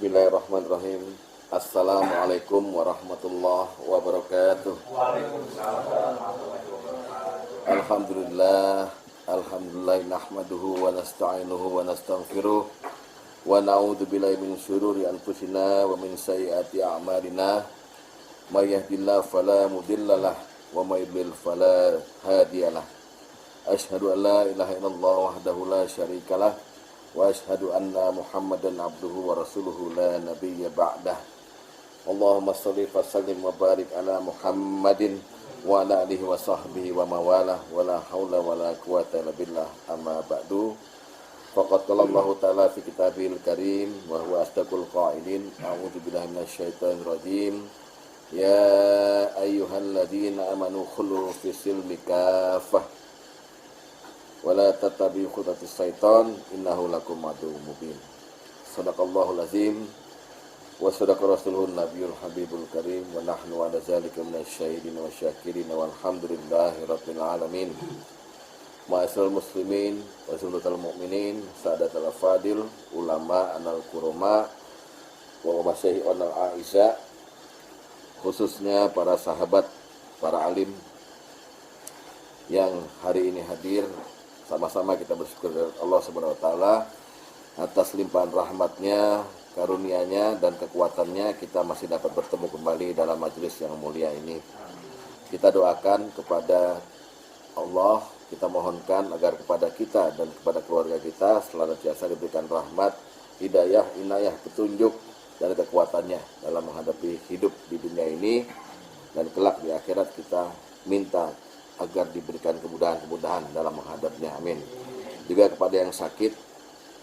Bismillahirrahmanirrahim. Assalamualaikum warahmatullahi wabarakatuh. Alhamdulillah, alhamdulillah nahmaduhu wa nasta'inuhu wa nastaghfiruh wa na'udzu billahi min syururi anfusina wa min sayyiati a'malina. May yahdihillahu fala mudhillalah wa may yudlil fala hadiyalah. Asyhadu an la ilaha illallah wahdahu la syarikalah wa asyhadu anna Muhammadan abduhu wa rasuluhu la nabiyya ba'dah. Allahumma shalli wa sallim wa barik ala Muhammadin wa ala alihi wa sahbihi wa mawalah wa la haula wa la quwata illa billah, amma ba'du. Faqad qala Allah ta'ala fi kitabil karim wa huwa asdaqul qailin. A'udzu billahi minasyaitonir rajim. Ya ayyuhalladzina amanu khulu fis silmi kaffah wala tattabi'u khutuwatis syaitan innahu lakum aduwwun mubin. Shadaqallahul azim wa shadaqa rasuluhun nabiyul habibul karim wa nahnu ala zalika minasyahidin wa syakirin walhamdulillahi rabbil alamin. Ma'asyiral muslimin wa sulutal mu'minin, sadatul afadil, ulama anal kurama wa masyayikh anal aisha, khususnya para sahabat, para alim yang hari ini hadir. Sama-sama kita bersyukur kepada Allah Subhanahu wa taala atas limpahan rahmatnya, karunia-Nya dan kekuatannya kita masih dapat bertemu kembali dalam majelis yang mulia ini. Kita doakan kepada Allah, kita mohonkan agar kepada kita dan kepada keluarga kita senantiasa diberikan rahmat, hidayah, inayah, petunjuk dan kekuatannya dalam menghadapi hidup di dunia ini, dan kelak di akhirat kita minta agar diberikan kemudahan-kemudahan dalam menghadapnya, amin. Juga kepada yang sakit,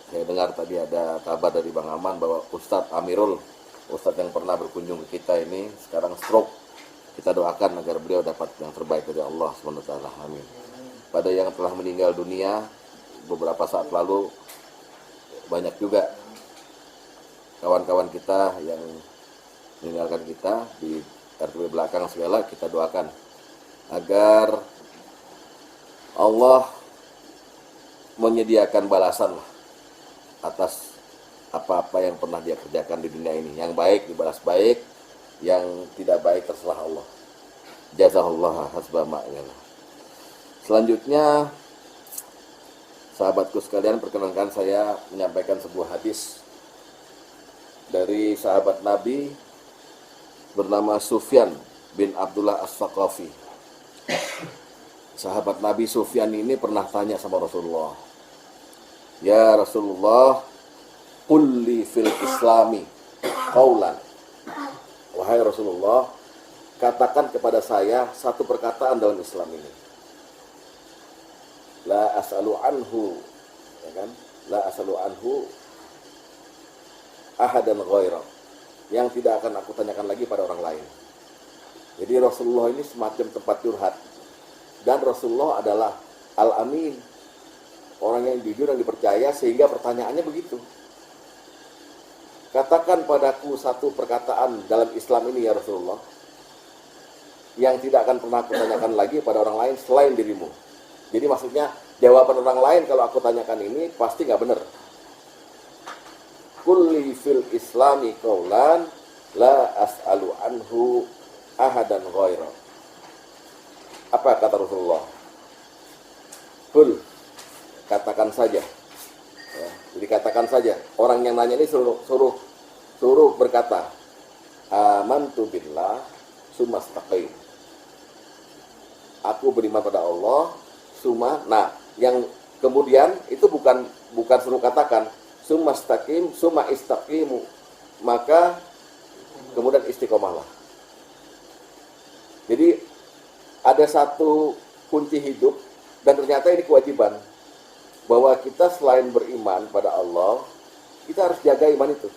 saya dengar tadi ada kabar dari Bang Aman bahwa Ustadz Amirul, Ustadz yang pernah berkunjung ke kita ini sekarang stroke. Kita doakan agar beliau dapat yang terbaik dari Allah SWT, amin. Pada yang telah meninggal dunia beberapa saat lalu, banyak juga kawan-kawan kita yang meninggalkan kita di RW belakang segala. Kita doakan agar Allah menyediakan balasan atas apa-apa yang pernah dia kerjakan di dunia ini. Yang baik dibalas baik, yang tidak baik terserah Allah. Jazakallahu hasba ma'yala. Selanjutnya, sahabatku sekalian, perkenankan saya menyampaikan sebuah hadis dari sahabat Nabi bernama Sufyan bin Abdullah As-Saqafi. Sahabat Nabi Sufyan ini pernah tanya sama Rasulullah, ya Rasulullah, qulli fil islami qaulan. Wahai Rasulullah, katakan kepada saya satu perkataan dalam Islam ini. La as'alu anhu, ya kan? La as'alu anhu ahadan ghaira, yang tidak akan aku tanyakan lagi pada orang lain. Jadi Rasulullah ini semacam tempat curhat. Dan Rasulullah adalah Al-Amin, orang yang jujur dan dipercaya, sehingga pertanyaannya begitu. Katakan padaku satu perkataan dalam Islam ini ya Rasulullah, yang tidak akan pernah aku tanyakan lagi pada orang lain selain dirimu. Jadi maksudnya jawaban orang lain kalau aku tanyakan ini pasti nggak benar. Kulli fil islami qaulan la as'alu anhu ahadan ghaira. Apa kata Rasulullah? Kul, katakan saja. Ya, jadi katakan saja. Orang yang nanya ini suruh berkata, amantu billah sumastaqim. Aku beriman pada Allah, summa. Nah, yang kemudian itu bukan suruh katakan sumastaqim, summa istaqimu. Maka kemudian istiqomahlah. Jadi ada satu kunci hidup, dan ternyata ini kewajiban, bahwa kita selain beriman pada Allah, kita harus jaga iman itu,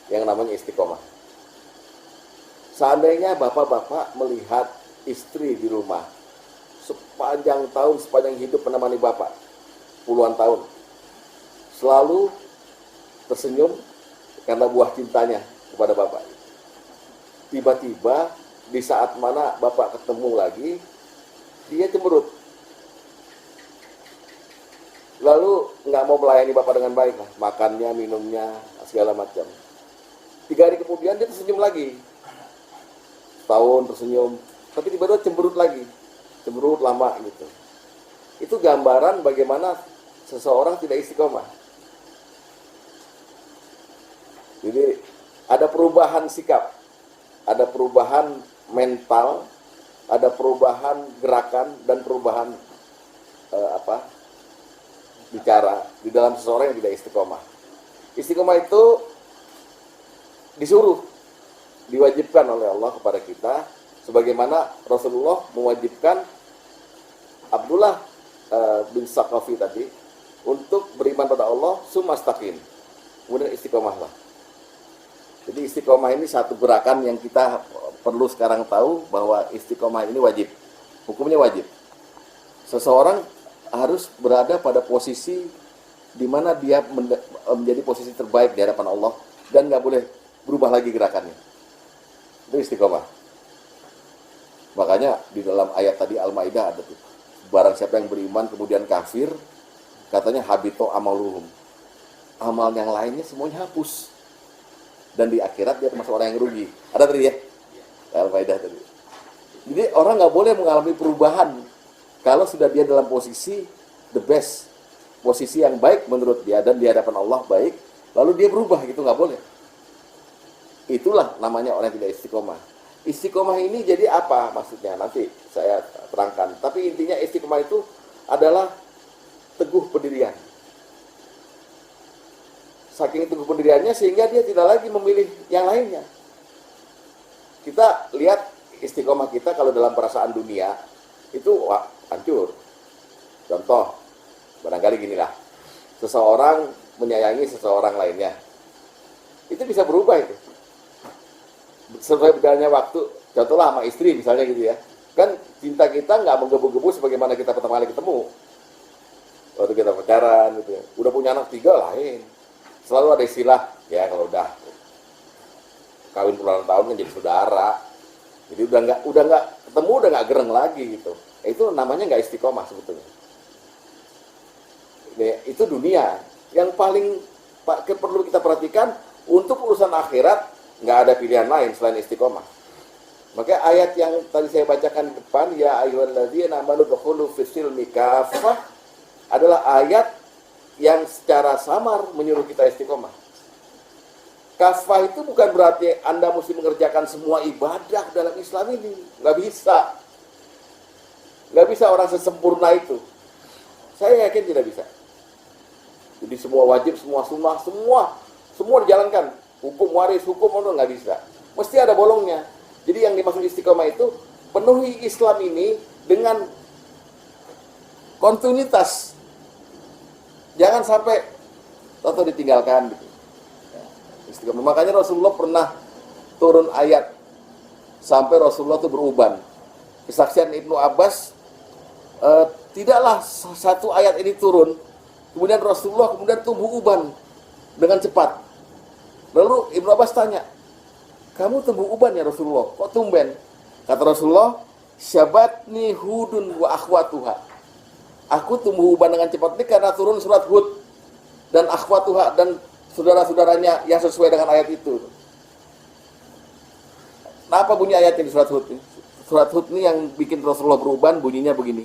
yang namanya istiqomah. Seandainya bapak-bapak melihat istri di rumah sepanjang tahun, sepanjang hidup menemani bapak puluhan tahun, selalu tersenyum karena buah cintanya kepada bapak. Tiba-tiba di saat mana bapak ketemu lagi, dia cemberut. Lalu nggak mau melayani bapak dengan baik, makannya, minumnya, segala macam. 3 hari kemudian dia tersenyum lagi. Tahun tersenyum, tapi tiba-tiba cemberut lagi. Cemberut lama gitu. Itu gambaran bagaimana seseorang tidak istiqomah. Jadi ada perubahan sikap, ada perubahan mental, ada perubahan gerakan dan perubahan bicara di dalam seseorang yang tidak istiqomah. Istiqomah itu disuruh, diwajibkan oleh Allah kepada kita, sebagaimana Rasulullah mewajibkan Abdullah bin Saqafi tadi untuk beriman pada Allah, sumastaqim, kemudian istiqomahlah. Jadi istiqomah ini satu gerakan yang kita perlu sekarang tahu bahwa istiqomah ini wajib, hukumnya wajib. Seseorang harus berada pada posisi di mana dia menjadi posisi terbaik di hadapan Allah dan nggak boleh berubah lagi gerakannya. Itu istiqomah. Makanya di dalam ayat tadi Al-Maidah ada tuh, barang siapa yang beriman kemudian kafir, katanya habito amaluhum, amal yang lainnya semuanya hapus, dan di akhirat dia termasuk orang yang rugi. Ada tadi ya Al-Maidah tadi. Jadi orang nggak boleh mengalami perubahan kalau sudah dia dalam posisi the best, posisi yang baik menurut dia dan di hadapan Allah baik, lalu dia berubah gitu, nggak boleh. Itulah namanya orang yang tidak istiqomah. Istiqomah ini jadi apa maksudnya? Nanti saya terangkan. Tapi intinya istiqomah itu adalah teguh pendirian. Saking teguh pendiriannya sehingga dia tidak lagi memilih yang lainnya. Kita lihat istiqomah kita kalau dalam perasaan dunia itu hancur. Contoh, barangkali ginilah. Seseorang menyayangi seseorang lainnya. Itu bisa berubah itu. Sesuai berjalannya waktu, contohlah sama istri misalnya gitu ya. Kan cinta kita nggak menggebu-gebu sebagaimana kita pertama kali ketemu. Waktu kita pacaran gitu ya. Udah punya anak 3 lain. Selalu ada istilah, ya kalau udah kawin puluhan tahun kan jadi saudara. Jadi udah nggak ketemu, udah nggak gereng lagi gitu. Itu namanya nggak istiqomah sebetulnya. Itu dunia. Yang paling perlu kita perhatikan untuk urusan akhirat, nggak ada pilihan lain selain istiqomah. Maka ayat yang tadi saya bacakan di depan, ya ayyuhalladzina amanu dukhulu fis-silmi kaffah, adalah ayat yang secara samar menyuruh kita istiqomah. Kafah itu bukan berarti Anda mesti mengerjakan semua ibadah dalam Islam ini. Nggak bisa. Nggak bisa orang sesempurna itu. Saya yakin tidak bisa. Jadi semua wajib, semua sunnah, semua dijalankan. Hukum waris, hukum itu nggak bisa. Mesti ada bolongnya. Jadi yang dimaksud istiqomah itu penuhi Islam ini dengan kontinuitas. Jangan sampai atau ditinggalkan gitu. Istiqomah. Makanya Rasulullah pernah turun ayat sampai Rasulullah itu beruban. Kesaksian Ibnu Abbas, tidaklah satu ayat ini turun, kemudian Rasulullah kemudian tumbuh uban dengan cepat. Lalu Ibnu Abbas tanya, kamu tumbuh uban ya Rasulullah? Kok tumben? Kata Rasulullah, syabatni hudun wa akhwatuha. Aku tumbuh uban dengan cepat ini karena turun surat Hud dan akhwatuha dan saudara-saudaranya yang sesuai dengan ayat itu. Nah, apa bunyi ayatnya di surat Hud ini? Surat Hud ini yang bikin Rasulullah beruban, bunyinya begini.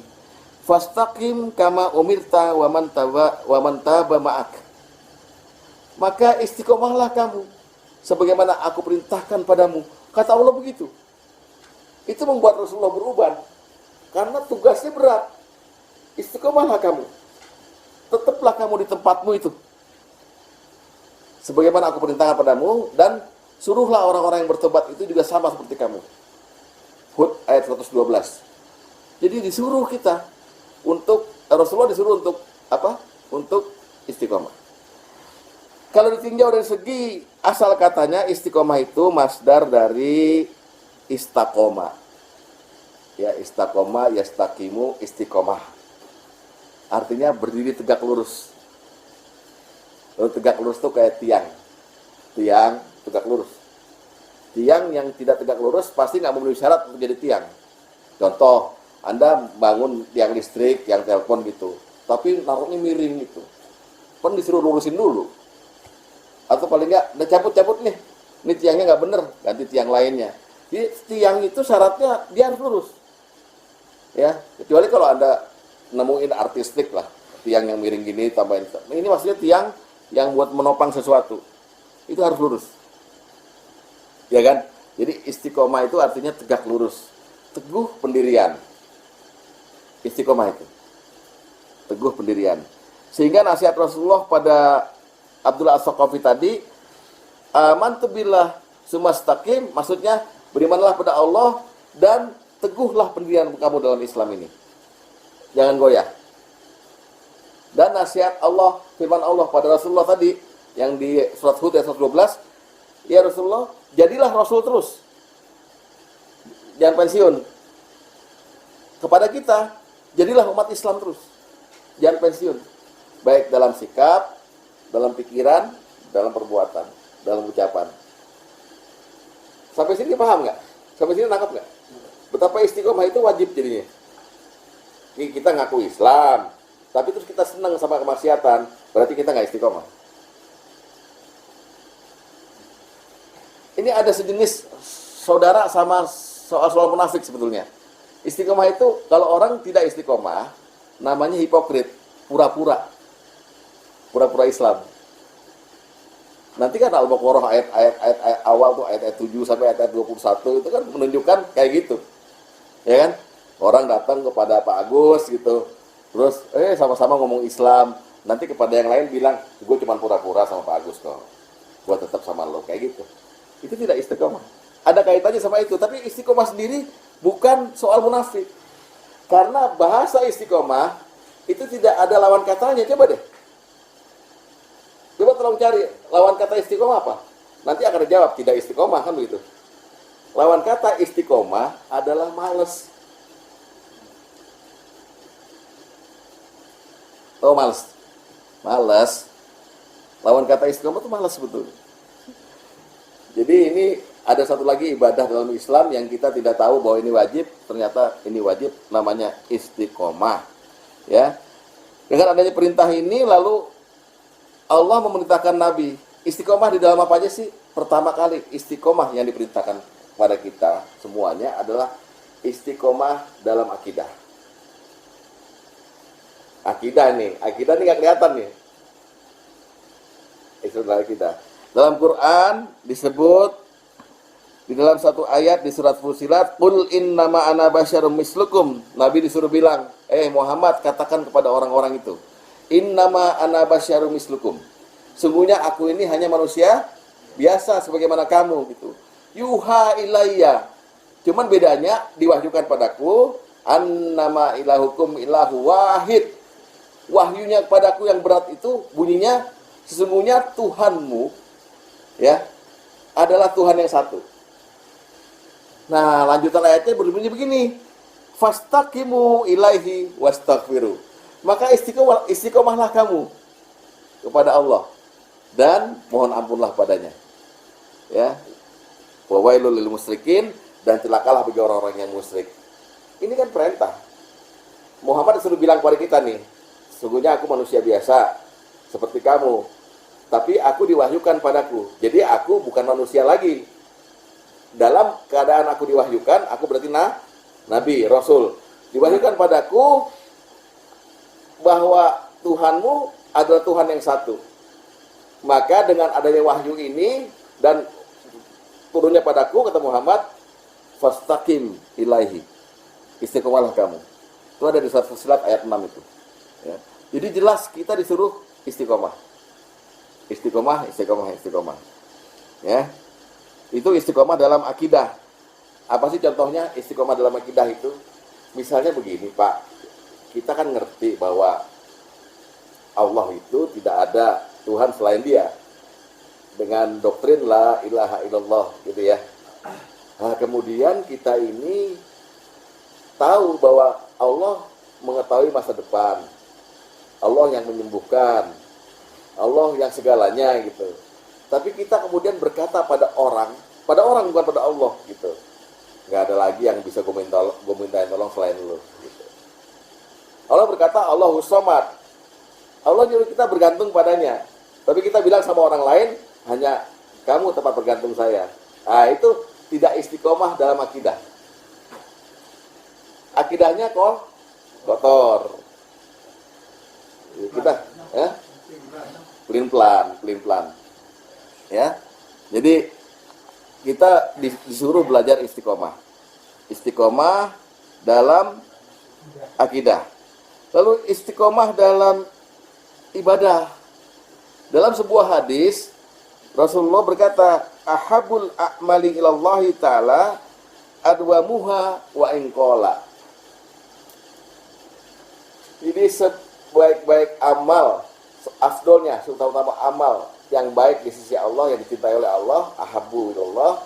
Fastaqim kama umirta wa man taba ma'ak. Maka istiqomahlah kamu sebagaimana aku perintahkan padamu. Kata Allah begitu. Itu membuat Rasulullah beruban karena tugasnya berat. Istiqomahlah kamu. Tetaplah kamu di tempatmu itu. Sebagaimana aku perintahkan padamu, dan suruhlah orang-orang yang bertobat itu juga sama seperti kamu. Hud ayat 112. Jadi disuruh kita untuk, Rasulullah disuruh untuk apa? Untuk istiqomah. Kalau ditinjau dari segi asal katanya, istiqomah itu masdar dari istaqoma. Ya, istaqoma, yastaqimu, istiqomah. Artinya berdiri tegak lurus. Lalu tegak lurus itu kayak tiang. Tiang tegak lurus. Tiang yang tidak tegak lurus pasti nggak memenuhi syarat untuk jadi tiang. Contoh, Anda bangun tiang listrik, tiang telepon gitu, tapi naruhnya miring gitu. Kan disuruh lurusin dulu. Atau paling nggak, udah cabut nih. ini tiangnya nggak bener, ganti tiang lainnya. Jadi tiang itu syaratnya dia harus lurus. Ya, kecuali kalau Anda nemuin artistik lah, tiang yang miring gini tambahin. Ini maksudnya tiang yang buat menopang sesuatu. Itu harus lurus. Ya kan? Jadi istiqomah itu artinya tegak lurus. Teguh pendirian. Istiqomah itu. Teguh pendirian. Sehingga nasihat Rasulullah pada Abdullah As-Saqafi tadi, amantu billah sumastaqim, maksudnya berimanlah pada Allah dan teguhlah pendirian kamu dalam Islam ini. Jangan goyah. Dan nasihat Allah, firman Allah pada Rasulullah tadi, yang di surat Hud ayat 112, ya Rasulullah, jadilah Rasul terus. Jangan pensiun. Kepada kita, jadilah umat Islam terus. Jangan pensiun. Baik dalam sikap, dalam pikiran, dalam perbuatan, dalam ucapan. Sampai sini paham nggak? Sampai sini nangkap nggak? Betapa istiqomah itu wajib jadinya. Kita ngaku Islam, tapi terus kita senang sama kemaksiatan, berarti kita nggak istiqomah. Ini ada sejenis saudara sama soal munafik sebetulnya. Istiqomah itu, kalau orang tidak istiqomah, namanya hipokrit, pura-pura. Pura-pura Islam. Nanti kan Al-Baqarah ayat awal tuh ayat 7 sampai ayat 21 itu kan menunjukkan kayak gitu. Ya kan? Orang datang kepada Pak Agus gitu. Terus sama-sama ngomong Islam. Nanti kepada yang lain bilang, gue cuma pura-pura sama Pak Agus kok. Gue tetap sama lo kayak gitu. Itu tidak istiqomah. Ada kaitannya sama itu, tapi istiqomah sendiri bukan soal munafik. Karena bahasa istiqomah itu tidak ada lawan katanya. Coba deh. Coba tolong cari lawan kata istiqomah apa? Nanti akan dijawab tidak istiqomah kan begitu. Lawan kata istiqomah adalah malas. Oh, malas. Malas. Lawan kata istiqomah itu malas sebetulnya. Jadi ini ada satu lagi ibadah dalam Islam yang kita tidak tahu bahwa ini wajib, ternyata ini wajib, namanya istiqomah. Ya. Dengan adanya perintah ini lalu Allah memerintahkan Nabi. Istiqomah di dalam apa aja sih? Pertama kali istiqomah yang diperintahkan pada kita semuanya adalah istiqomah dalam akidah. Akidah nih nggak kelihatan nih. Itu adalah akidah. Dalam Quran disebut di dalam satu ayat di surat Fussilat, "Qul innama ana basyarum mislukum." Nabi disuruh bilang, Muhammad, katakan kepada orang-orang itu, "Innama ana basyarum mislukum." Sungguhnya aku ini hanya manusia biasa sebagaimana kamu gitu. Yuha ilayya. Cuman bedanya diwahyukan padaku annama ilahukum ilahu wahid. Wahyunya kepadaku yang berat itu bunyinya sesungguhnya Tuhanmu ya adalah Tuhan yang satu. Nah, lanjutan ayatnya berbunyi begini. Fastaqimu ilaihi wastaghfiru. Maka istiqomahlah kamu kepada Allah dan mohon ampunlah padanya. Ya. Wa wailul lil musyrikin, dan celakalah bagi orang-orang yang musyrik. Ini kan perintah. Muhammad disuruh bilang kepada kita nih, sesungguhnya aku manusia biasa seperti kamu, tapi aku diwahyukan padaku. Jadi aku bukan manusia lagi. Dalam keadaan aku diwahyukan, aku berarti nabi, rasul. Diwahyukan padaku bahwa Tuhanmu adalah Tuhan yang satu. Maka dengan adanya wahyu ini dan turunnya padaku, kata Muhammad, fastaqim ilaihi. Istiqomahlah kamu. Itu ada di surat Fussilat ayat 6 itu. Ya. Jadi jelas kita disuruh istiqomah. Istiqomah. Ya. Itu istiqomah dalam akidah. Apa sih contohnya istiqomah dalam akidah itu? Misalnya begini, Pak. Kita kan ngerti bahwa Allah itu tidak ada Tuhan selain Dia. Dengan doktrin la ilaha illallah gitu ya. Nah, kemudian kita ini tahu bahwa Allah mengetahui masa depan. Allah yang menyembuhkan. Allah yang segalanya gitu. Tapi kita kemudian berkata pada orang bukan pada Allah gitu. Nggak ada lagi yang bisa gue mintain tolong selain lu gitu. Allah berkata Allahus Samad. Allah nyuruh kita bergantung padanya. Tapi kita bilang sama orang lain hanya kamu tempat bergantung saya. Nah, itu tidak istiqomah dalam akidah. Akidahnya kotor. Kita ya pelin-pelan. Ya. Jadi kita disuruh belajar istiqomah. Istiqomah dalam akidah. Lalu istiqomah dalam ibadah. Dalam sebuah hadis Rasulullah berkata, ahabul a'mali ilallahi ta'ala adwamuha wa inqala. Jadi sebaik-baik amal, afdolnya, terutama amal yang baik di sisi Allah, yang dicintai oleh Allah, ahabbu ilallah,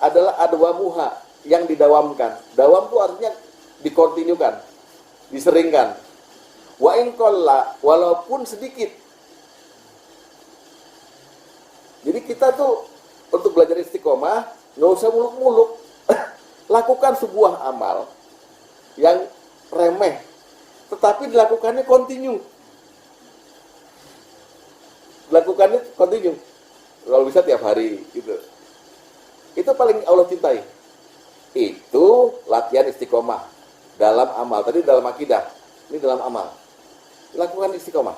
adalah adwamuha, yang didawamkan. Dawam itu artinya dikontinukan, diseringkan. Wa inqalla, walaupun sedikit. Jadi kita tuh untuk belajar istiqomah nggak usah muluk-muluk. Lakukan sebuah amal yang remeh, tetapi dilakukannya kontinu. Dilakukannya kontinu. Kalau bisa tiap hari gitu. Itu paling Allah cintai. Itu latihan istiqomah dalam amal. Tadi dalam akidah, ini dalam amal. Lakukan istiqomah.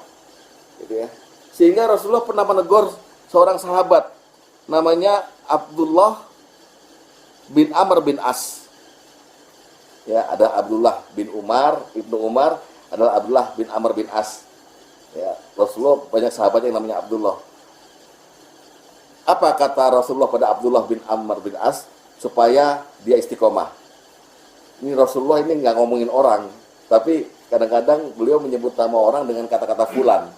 Gitu ya. Sehingga Rasulullah pernah menegur seorang sahabat namanya Abdullah bin Amr bin As. Ya, ada Abdullah bin Umar, Ibnu Umar adalah Abdullah bin Amr bin As. Ya, Rasulullah banyak sahabat yang namanya Abdullah. Apa kata Rasulullah pada Abdullah bin Amr bin As supaya dia istiqomah? Ini Rasulullah ini nggak ngomongin orang, tapi kadang-kadang beliau menyebut nama orang dengan kata-kata fulan.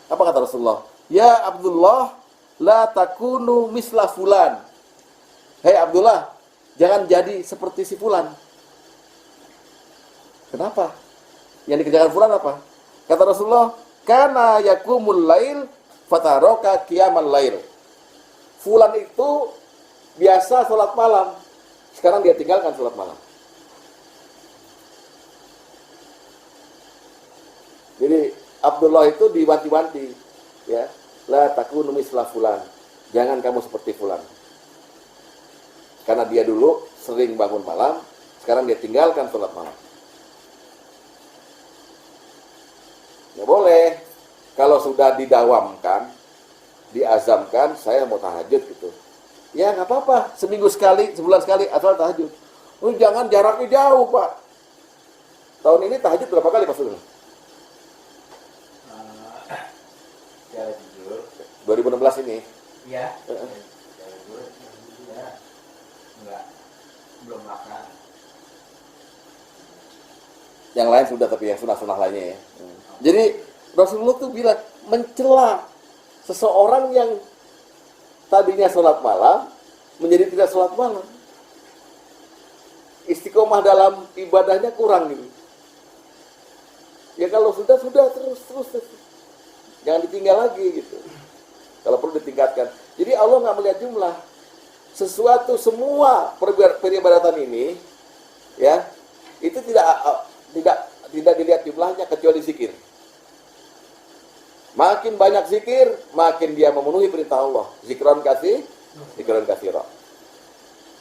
Apa kata Rasulullah? Ya Abdullah, la takunu misla fulan. Hei Abdullah, jangan jadi seperti si fulan. Kenapa? Yang dikerjakan fulan apa? Kata Rasulullah, kana yakumul lail fataroka qiyamal lail. Fulan itu biasa sholat malam, sekarang dia tinggalkan sholat malam. Jadi Abdullah itu diwanti-wanti, ya. La takunu misla fulan. Jangan kamu seperti fulan. Karena dia dulu sering bangun malam, sekarang dia tinggalkan sholat malam. Ya boleh. Kalau sudah didawamkan, diazamkan, saya mau tahajud gitu. Ya nggak apa-apa. Seminggu sekali, sebulan sekali, asal tahajud. Oh, jangan jaraknya jauh, Pak. Tahun ini tahajud berapa kali Pak Sulaiman? 2016 ini. Iya. Enggak. Belum makan. Yang lain sudah, tapi yang sunah-sunah lainnya ya. Jadi Rasulullah tuh bilang mencela seseorang yang tadinya sholat malam menjadi tidak sholat malam. Istiqomah dalam ibadahnya kurang gitu. Ya kalau sudah terus. Jangan ditinggal lagi gitu. Kalau perlu ditingkatkan. Jadi Allah nggak melihat jumlah. Sesuatu semua peribadatan ini, ya, itu tidak dilihat jumlahnya kecuali zikir. Makin banyak zikir, makin dia memenuhi perintah Allah. Zikron kasiro.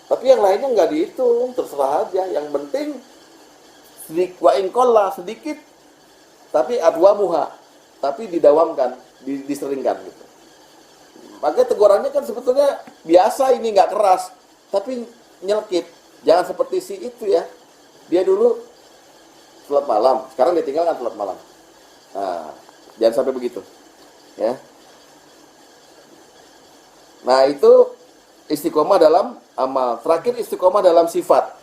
Tapi yang lainnya nggak dihitung, terserah aja. Yang penting wa inqalla sedikit, tapi adwamuha, tapi didawamkan, diseringkan gitu. Makanya tegurannya kan sebetulnya biasa, ini nggak keras, tapi nyelkit. Jangan seperti si itu ya. Dia dulu sholat malam, sekarang dia tinggalkan sholat malam. Nah, jangan sampai begitu. Ya. Nah, itu istiqomah dalam amal. Terakhir istiqomah dalam sifat.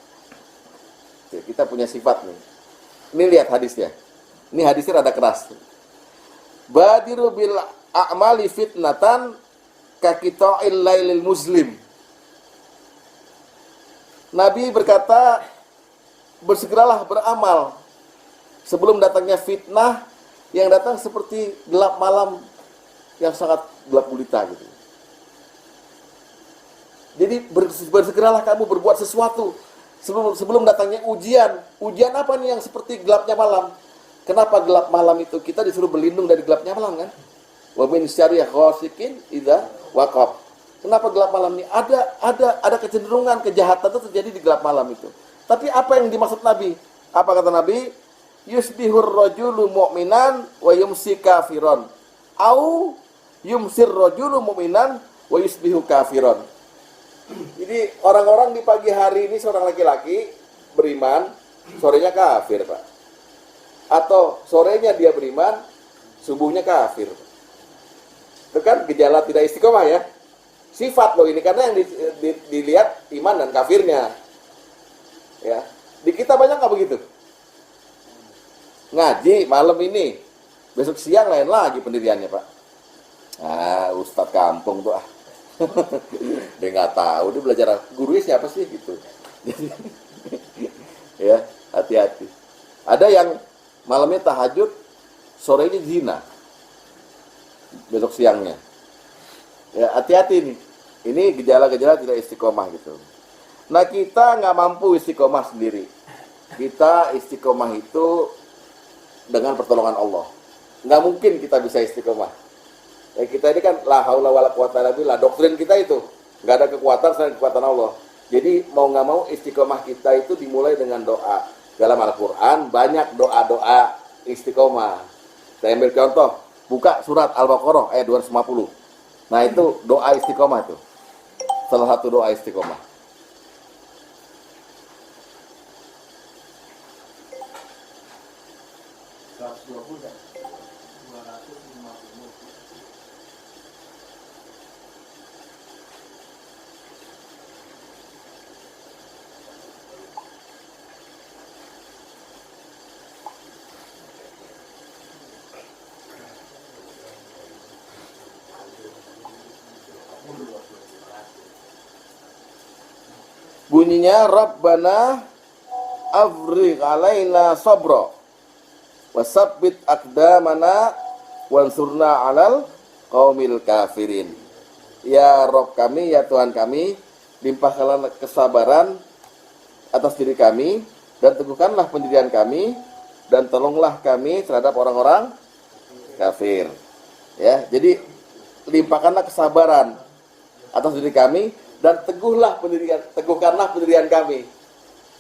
Oke, kita punya sifat nih. Ini lihat hadisnya. Ini hadisnya rada keras. Badiru bil a'mali fitnatan kakita'il lailil muslim. Nabi berkata, bersegeralah beramal sebelum datangnya fitnah yang datang seperti gelap malam yang sangat gelap gulita gitu. Jadi bersegeralah kamu berbuat sesuatu sebelum datangnya ujian. Ujian apa nih yang seperti gelapnya malam? Kenapa gelap malam itu? Kita disuruh berlindung dari gelapnya malam kan? Wa min syarri ghasikin idza waqab. Kenapa gelap malam ini? Ada kecenderungan kejahatan itu terjadi di gelap malam itu. Tapi apa yang dimaksud Nabi? Apa kata Nabi? Yusbihur rajulu mu'minan wa yumsi kafiron. Au yumsir rajulu mu'minan wa yusbihu kafiron. Jadi orang-orang di pagi hari ini seorang laki-laki beriman, sorenya kafir, Pak. Atau sorenya dia beriman, subuhnya kafir. Itu kan gejala tidak istiqomah ya. Sifat loh ini, karena yang dilihat iman dan kafirnya. Ya, di kita banyak nggak begitu? Ngaji malam ini, besok siang lain lagi pendiriannya, Pak. Ustadz kampung tuh dia nggak tahu, dia belajar gurunya siapa sih gitu. Ya, hati-hati. Ada yang malamnya tahajud, sorenya zina, besok siangnya. Ya, hati-hati nih. Ini gejala-gejala tidak istiqomah gitu. Nah, kita nggak mampu istiqomah sendiri. Kita istiqomah itu dengan pertolongan Allah. Nggak mungkin kita bisa istiqomah. Ya, kita ini kan la haula wala quwata illa billah. Doktrin kita itu nggak ada kekuatan selain kekuatan Allah. Jadi mau nggak mau istiqomah kita itu dimulai dengan doa. Dalam Al-Quran banyak doa-doa istiqomah. Saya ambil contoh, buka surat Al-Baqarah ayat 250. Nah, itu doa istiqomah itu. Salah satu doa istiqomah. Bunyinya Rabbana afrigh alaina sabra wasabbit aqdamana wansurna 'alal qaumil kafirin. Ya Rabb kami, ya Tuhan kami, limpahkanlah kesabaran atas diri kami dan teguhkanlah pendirian kami dan tolonglah kami terhadap orang-orang kafir. Ya, jadi limpahkanlah kesabaran atas diri kami dan teguhkanlah pendirian kami.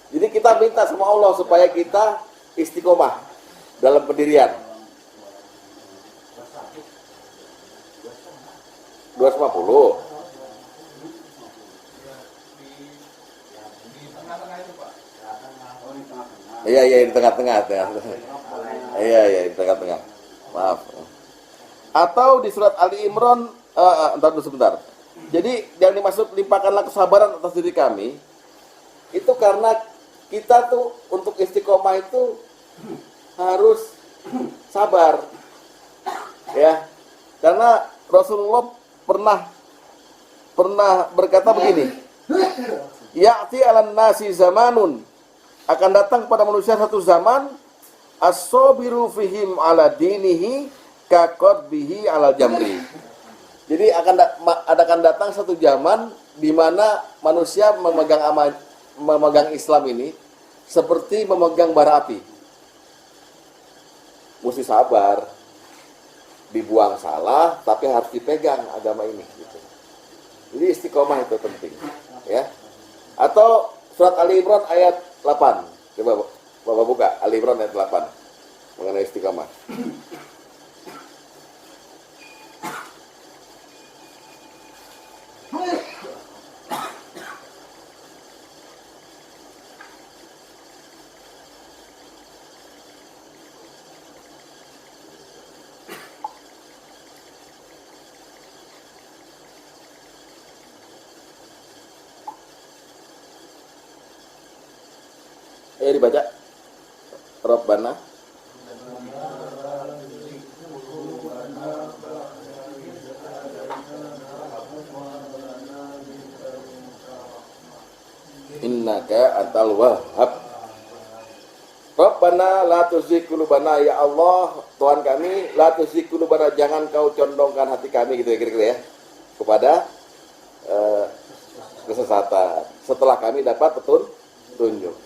Jadi kita minta sama Allah supaya kita istiqomah dalam pendirian. 250. Iya di tengah-tengah. Iya di tengah-tengah. Maaf. Atau di surat Ali Imran, entar dulu sebentar. Jadi yang dimaksud limpahkanlah kesabaran atas diri kami itu karena kita tuh untuk istiqomah itu harus sabar. Ya. Karena Rasulullah pernah berkata begini. Ya'ti 'alan nasi zamanun, akan datang pada manusia satu zaman as-sabiru fihim 'ala dinihi kaqadbihi 'alal jamri. Jadi akan datang satu zaman di mana manusia memegang Islam ini seperti memegang bara api. Mesti sabar, dibuang salah, tapi harus dipegang agama ini. Gitu. Jadi istiqomah itu penting, ya. Atau surat Ali Imran ayat 8. Coba Bapak buka Ali Imran ayat 8 mengenai istiqomah. Dibaca Rabbana innaka antal wahhab. Rabbana la tuzigh qulubana, ya Allah Tuhan kami, la tuzigh qulubana, jangan kau condongkan hati kami, gitu ya kira-kira ya, kepada kesesatan setelah kami dapat petunjuk.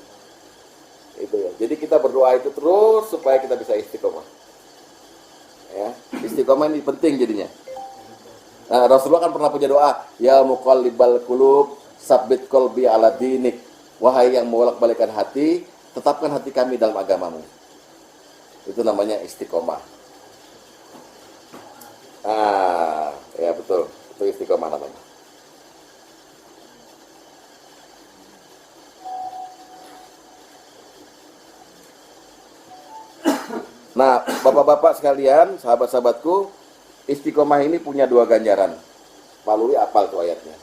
Itu ya. Jadi kita berdoa itu terus supaya kita bisa istiqomah. Ya, istiqomah ini penting jadinya. Nah, Rasulullah kan pernah punya doa, ya muqallibal qulub, sabbit qalbi ala dinik. Wahai yang membolak-balikkan hati, tetapkan hati kami dalam agamamu. Itu namanya istiqomah. Ya betul. Itu istiqomah namanya. Nah, bapak-bapak sekalian, sahabat-sahabatku, istiqomah ini punya dua ganjaran. Pak Luri apal tuh ayatnya.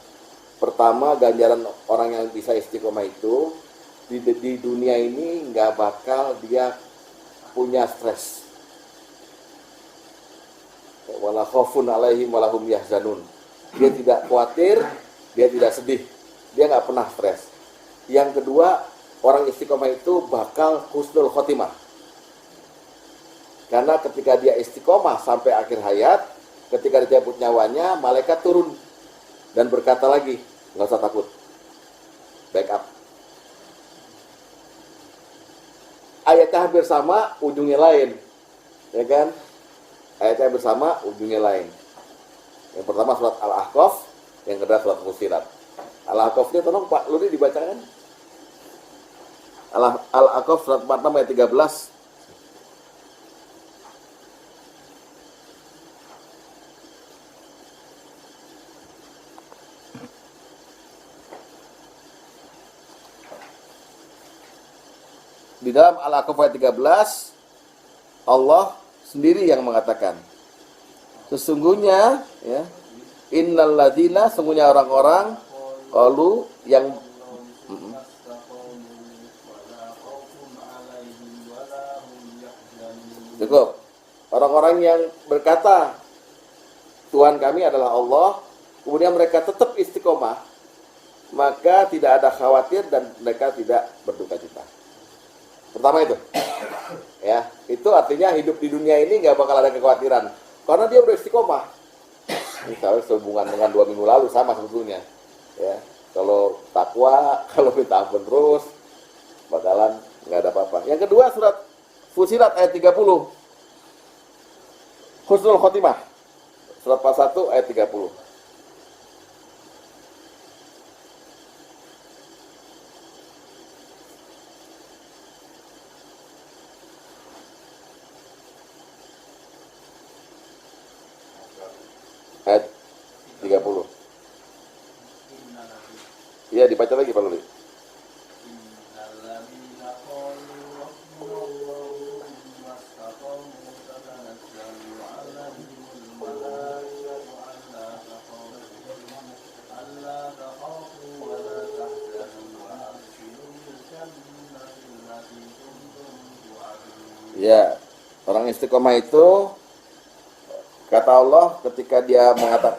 Pertama, ganjaran orang yang bisa istiqomah itu di dunia ini nggak bakal dia punya stres. Wala khaufun alaihim walahum yahzanun. Dia tidak khawatir, dia tidak sedih, dia nggak pernah stres. Yang kedua, orang istiqomah itu bakal husnul khotimah. Karena ketika dia istiqomah sampai akhir hayat, ketika dicabut nyawanya, malaikat turun dan berkata lagi, nggak usah takut, backup. Ayatnya hampir sama, ujungnya lain, ya kan? Ayatnya hampir sama, ujungnya lain. Yang pertama surat Al-Ahqaf, yang kedua surat Fussilat. Al-Ahqafnya tolong Pak Luri dibacakan. Al-Ahqaf surat 46 ayat 13. Di dalam Al-Ahqaf ayat 13, Allah sendiri yang mengatakan, sesungguhnya ya, innal ladzina, sesungguhnya orang-orang qalu yang cukup. Orang-orang yang berkata Tuhan kami adalah Allah, kemudian mereka tetap istiqomah, maka tidak ada khawatir dan mereka tidak berduka cita. Pertama itu, ya, itu artinya hidup di dunia ini nggak bakal ada kekhawatiran, karena dia udah istiqomah. Misalnya sehubungan dengan 2 minggu lalu sama sebetulnya, ya. Kalau takwa, kalau minta ampun terus, bakalan nggak ada apa-apa. Yang kedua surat Fussilat ayat 30, husnul khotimah, surat 41 ayat 30. Ayat 30. Iya, dibaca lagi Pak Luli. Ya, orang istiqomah itu kata Allah ketika dia mengatakan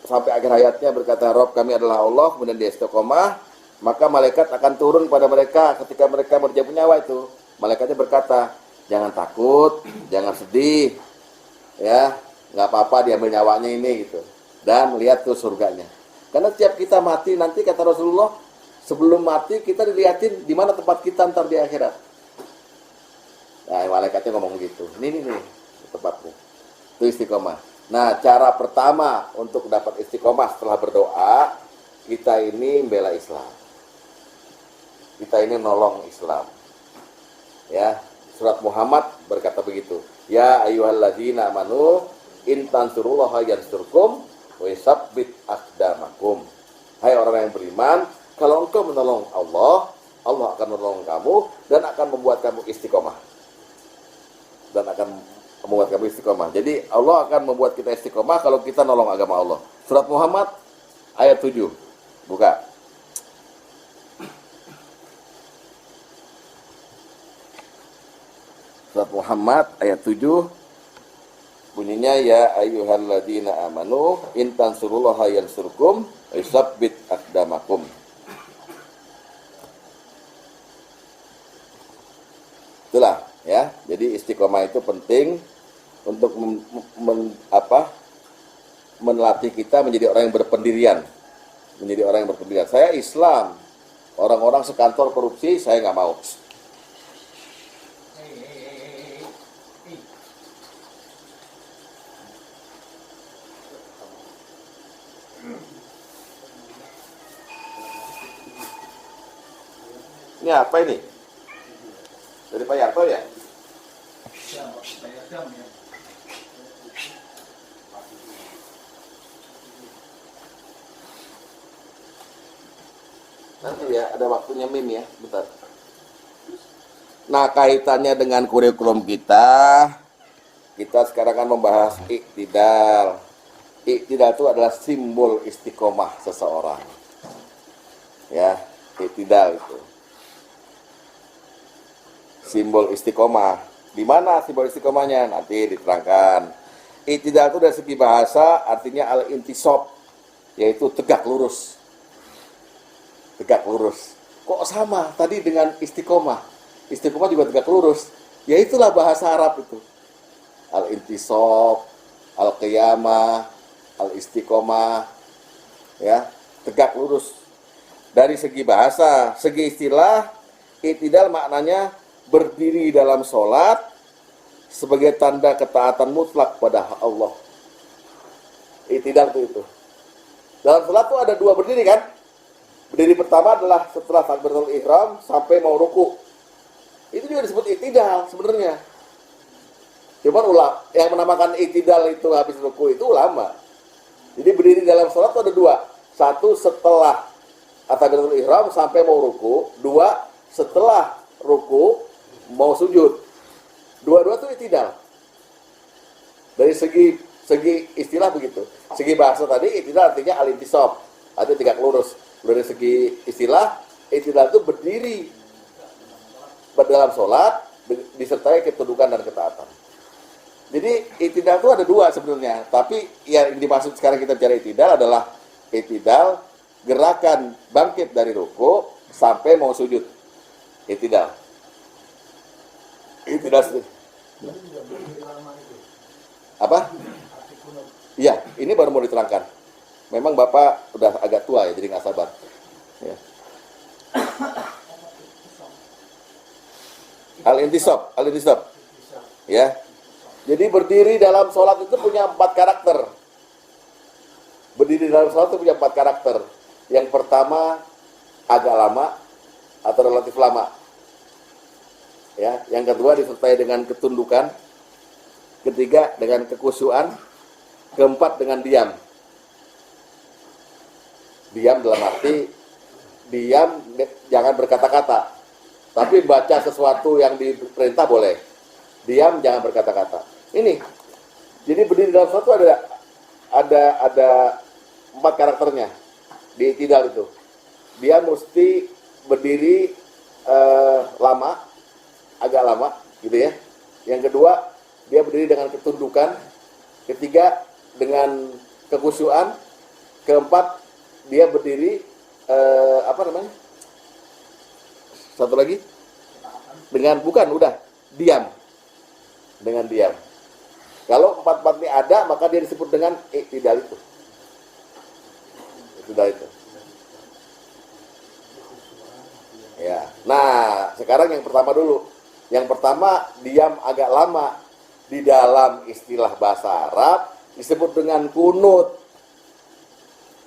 sampai akhir hayatnya berkata Rob kami adalah Allah, kemudian dia istiqomah, maka malaikat akan turun pada mereka ketika mereka berjabut nyawa itu. Malaikatnya berkata, jangan takut, jangan sedih, ya, nggak apa-apa diambil nyawanya ini gitu, dan lihat tuh surganya. Karena setiap kita mati nanti kata Rasulullah, sebelum mati kita dilihatin di mana tempat kita ntar di akhirat. Nah, malaikatnya ngomong gitu, ini nih tempatnya. Itu istiqomah. Nah, cara pertama untuk dapat istiqomah setelah berdoa, kita ini membela Islam. Kita ini nolong Islam. Ya, surat Muhammad berkata begitu. Ya ayyuhalladzina amanu in tansurullaha yansurkum wa yusabbit aqdamakum. Hai orang yang beriman, kalau engkau menolong Allah, Allah akan menolong kamu dan akan membuat kamu istiqomah. Dan akan membuat kamu istiqomah. Jadi Allah akan membuat kita istiqomah kalau kita nolong agama Allah. Surat Muhammad ayat 7. Buka. Surat Muhammad ayat 7. Bunyinya ya ayyuhalladzina amanu in tansurullaha yansurkum wa yusabbit aqdamakum. Itulah ya. Jadi istiqomah itu penting untuk melatih kita menjadi orang yang berpendirian. Menjadi orang yang berpendirian. Saya Islam. Orang-orang sekantor korupsi, saya nggak mau. Ini apa ini? Dari Pak Yarto ya? Nanti ya, ada waktunya mim ya, bentar. Nah, kaitannya dengan kurikulum kita sekarang kan membahas iktidal. Iktidal itu adalah simbol istiqomah seseorang. Ya, iktidal itu. Simbol istiqomah. Di mana simbol istiqomahnya? Nanti diterangkan. Iktidal itu dari segi bahasa artinya al-intisab, yaitu tegak lurus. Tegak lurus. Kok sama tadi dengan istiqomah? Istiqomah juga tegak lurus. Ya itulah bahasa Arab itu. Al-intisab, al-qiyamah, al-istiqomah, ya, tegak lurus. Dari segi bahasa, segi istilah, iktidal maknanya berdiri dalam sholat sebagai tanda ketaatan mutlak pada Allah. Iktidal itu. Dalam sholat itu ada dua berdiri kan? Berdiri pertama adalah setelah takbiratul ihram sampai mau ruku. Itu juga disebut iktidal sebenarnya. Cuman yang menamakan iktidal itu habis ruku itu ulama. Jadi berdiri dalam sholat itu ada dua. Satu setelah takbiratul ihram sampai mau ruku. Dua setelah ruku mau sujud. Dua-dua itu iktidal. Dari segi istilah begitu. Segi bahasa tadi iktidal artinya al-intisab, artinya tegak lurus. Dari segi istilah, iktidal itu berdiri dalam sholat disertai ketundukan dan ketaatan. Jadi iktidal itu ada dua sebenarnya, tapi yang dimaksud sekarang kita bicara iktidal adalah iktidal gerakan bangkit dari ruku sampai mau sujud. Iktidal. Iktidal. Apa? Iya, ini baru mau diterangkan. Memang Bapak udah agak tua ya, jadi nggak sabar. Ya. Al-intisab. Ya. Jadi berdiri dalam sholat itu punya 4 karakter. Berdiri dalam sholat itu punya 4 karakter. Yang pertama agak lama atau relatif lama. Ya. Yang kedua disertai dengan ketundukan. Ketiga dengan kekhusyuan. Keempat dengan diam. Diam dalam arti diam, jangan berkata-kata, tapi baca sesuatu yang diperintah boleh. Diam, jangan berkata-kata. Ini, jadi berdiri dalam sesuatu ada 4 karakternya di iktidal itu. Dia mesti berdiri lama, agak lama, gitu ya. Yang kedua, dia berdiri dengan ketundukan. Ketiga, dengan kekhusyuan. Keempat, dia berdiri satu lagi dengan diam. Dengan diam. Kalau 4 ini ada, maka dia disebut dengan iktidal itu. Iktidal itu. Ya. Nah, sekarang yang pertama dulu. Yang pertama, diam agak lama. Di dalam istilah bahasa Arab disebut dengan kunut.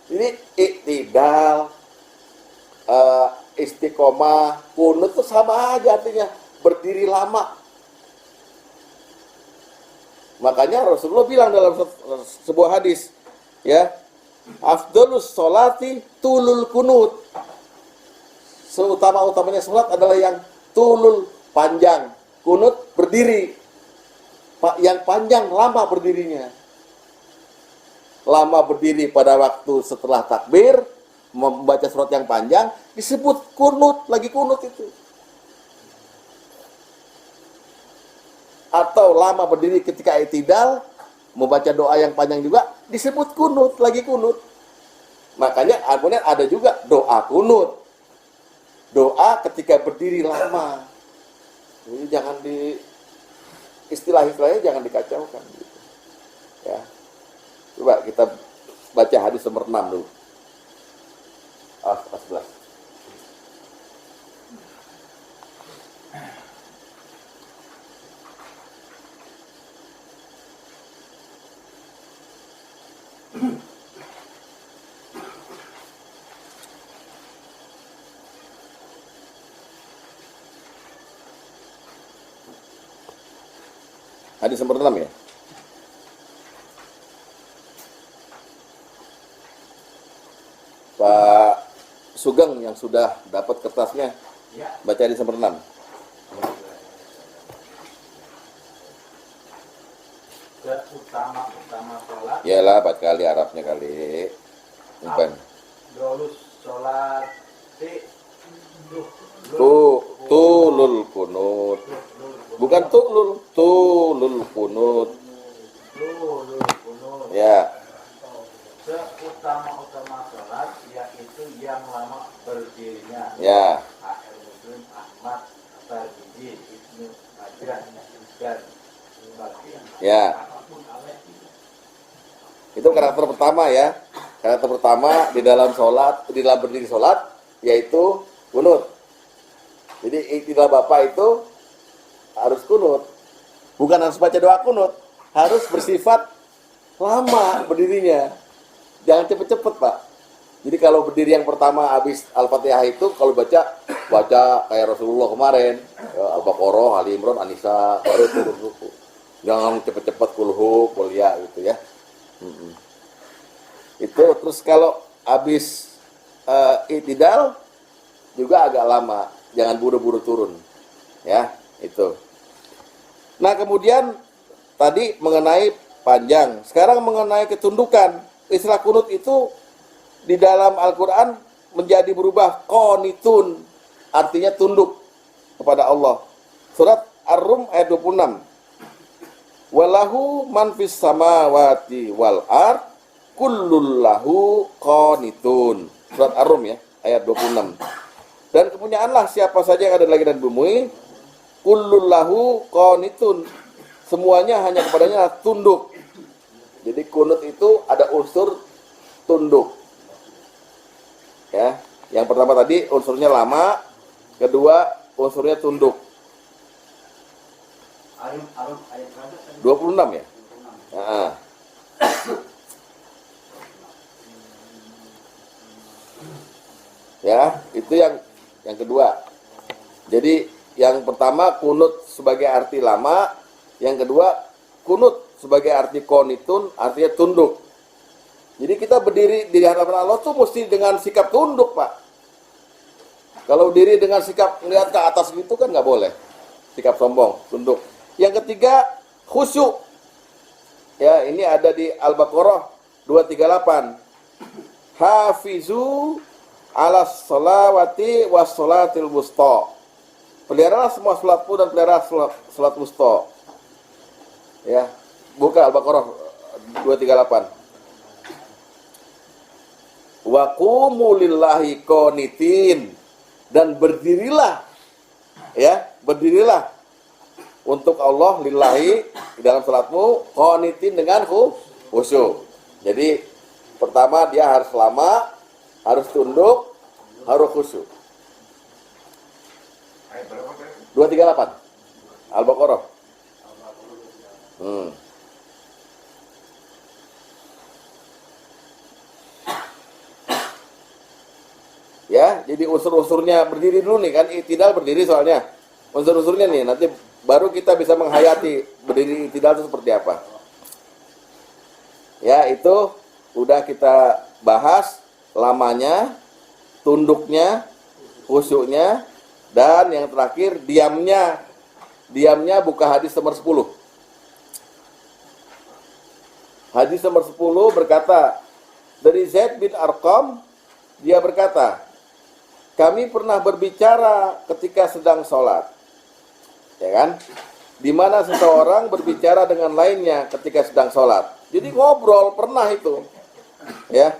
Ini iktidal, istiqomah, kunut itu sama aja artinya berdiri lama. Makanya Rasulullah bilang dalam sebuah hadis, ya, afdalus sholati tulul kunut. Seutama-utamanya sholat adalah yang tulul, panjang, kunut berdiri, yang panjang lama berdirinya. Lama berdiri pada waktu setelah takbir, membaca surat yang panjang, disebut kunut, lagi kunut itu. Atau lama berdiri ketika iktidal, membaca doa yang panjang juga, disebut kunut, lagi kunut. Makanya ada juga doa kunut. Doa ketika berdiri lama. Jadi jangan istilah-istilahnya jangan dikacaukan. Gitu. Ya. Coba kita baca hadis nomor 6 dulu. 11. Hadis nomor 6 ya. Pak Sugeng yang sudah dapat kertasnya, Ya. baca hadis nomor 6. Utama sholat. Yalah, baca kali Arabnya kali. Bukan. Dolus sholat. Tulul kunut. Bukan tulul kunut. Ya. Seutama-utama sholat yaitu yang lama berdirinya. Ya. Muslim, Ahmad, Tirmidzi, Ibnu Majah dan Baqiah. Ya. Itu karakter pertama ya. Karakter pertama di dalam sholat, di dalam berdiri sholat, yaitu kunut. Jadi istilah Bapak itu harus kunut. Bukan harus baca doa kunut. Harus bersifat lama berdirinya. Jangan cepet-cepet, Pak. Jadi kalau berdiri yang pertama habis Al-Fatihah itu, kalau baca kayak Rasulullah kemarin. Al-Baqarah, Ali Imran, An-Nisa, baru turun ruku. Jangan cepet-cepet kulhu, kuliah gitu ya. Itu terus kalau habis i'tidal juga agak lama, jangan buru-buru turun ya, itu. Nah, kemudian tadi mengenai panjang, sekarang mengenai ketundukan. Istilah kunut itu di dalam Al-Qur'an menjadi berubah qanitun, artinya tunduk kepada Allah. Surat Ar-Rum ayat 26. Walahu man fis samawati wal ard kullul lahu qanitun. Surat Ar-Rum ya, ayat 26. Dan kepunyaanlah siapa saja yang ada di langit dan bumi, kullul lahu qanitun. Semuanya hanya kepadanya tunduk. Jadi kunut itu ada unsur tunduk. Ya, yang pertama tadi unsurnya lama, kedua unsurnya tunduk. Ayat 26 ya? Nah. Ya, itu yang kedua. Jadi yang pertama kunut sebagai arti lama, yang kedua kunut sebagai arti qanitun, artinya tunduk. Jadi kita berdiri di hadapan Allah tuh mesti dengan sikap tunduk, Pak. Kalau diri dengan sikap melihat ke atas gitu kan nggak boleh. Sikap sombong, tunduk. Yang ketiga, khusyuk. Ya, ini ada di Al-Baqarah 238. Hafizu ala sholawati was sholatil wusta. Peliharalah semua sholatmu dan pelihara sholat wusta. Ya, buka Al-Baqarah 238. Wa qumu lillahi qanitin, dan berdirilah, ya, berdirilah untuk Allah lillahi di dalam salatmu qanitin dengan khusyuk. Jadi pertama dia harus lama, harus tunduk, harus khusyuk. 238 Al-Baqarah. Ya, jadi unsur-unsurnya berdiri dulu nih kan, i'tidal berdiri soalnya. Unsur-unsurnya nih, nanti baru kita bisa menghayati berdiri i'tidal itu seperti apa. Ya, itu udah kita bahas lamanya, tunduknya, khusyuknya, dan yang terakhir diamnya. Diamnya buka hadis nomor 10. Hadis nomor 10 berkata, dari Zaid bin Arqam, dia berkata, kami pernah berbicara ketika sedang sholat, ya kan? Di mana seseorang berbicara dengan lainnya ketika sedang sholat. Jadi ngobrol pernah itu, ya.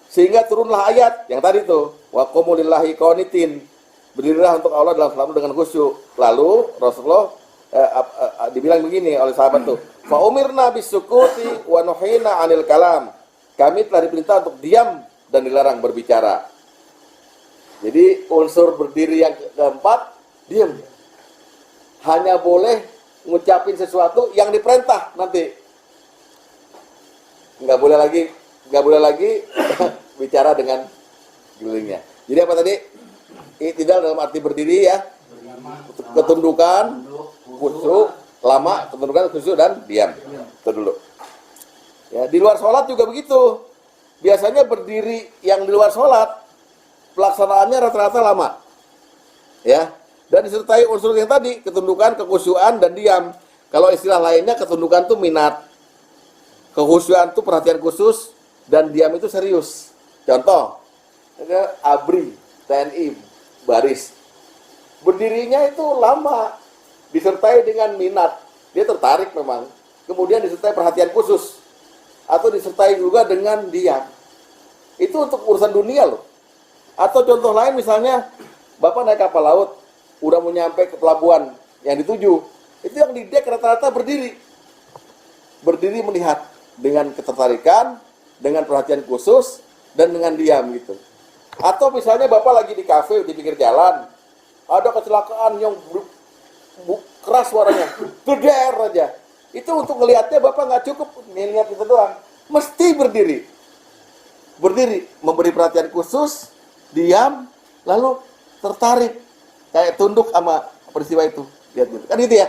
Sehingga turunlah ayat yang tadi tuh, wa qumu lillahi qanitin, berdirilah untuk Allah dalam sholatmu dengan khusyuk. Lalu Rasulullah dibilang begini oleh sahabat tuh, fa umirna bisukuti wa nuhina 'anil kalam. Kami telah diperintah untuk diam dan dilarang berbicara. Jadi unsur berdiri yang keempat, diam. Hanya boleh ngucapin sesuatu yang diperintah nanti. Nggak boleh lagi bicara dengan gelingnya. Jadi apa tadi? I'tidal dalam arti berdiri ya. Ketundukan, khusyuk, lama, ketundukan, khusyuk dan diam. Itu dulu. Ya, di luar sholat juga begitu. Biasanya berdiri yang di luar sholat pelaksanaannya rata-rata lama. Ya, dan disertai unsur yang tadi, ketundukan, kekhusyuan dan diam. Kalau istilah lainnya ketundukan itu minat, kekhusyuan itu perhatian khusus, dan diam itu serius. Contoh, ABRI, TNI, baris. Berdirinya itu lama, disertai dengan minat. Dia tertarik memang. Kemudian disertai perhatian khusus. Atau disertai juga dengan diam. Itu untuk urusan dunia loh. Atau contoh lain misalnya, Bapak naik kapal laut, udah mau nyampe ke pelabuhan yang dituju. Itu yang di dek rata-rata berdiri. Berdiri melihat dengan ketertarikan, dengan perhatian khusus, dan dengan diam gitu. Atau misalnya Bapak lagi di kafe di pinggir jalan, ada kecelakaan yang keras suaranya, der aja. Itu untuk ngelihatnya Bapak nggak cukup ngelihat itu doang, mesti berdiri. Berdiri, memberi perhatian khusus, diam, lalu tertarik, kayak tunduk sama peristiwa itu. Lihat gitu. Kan gitu ya.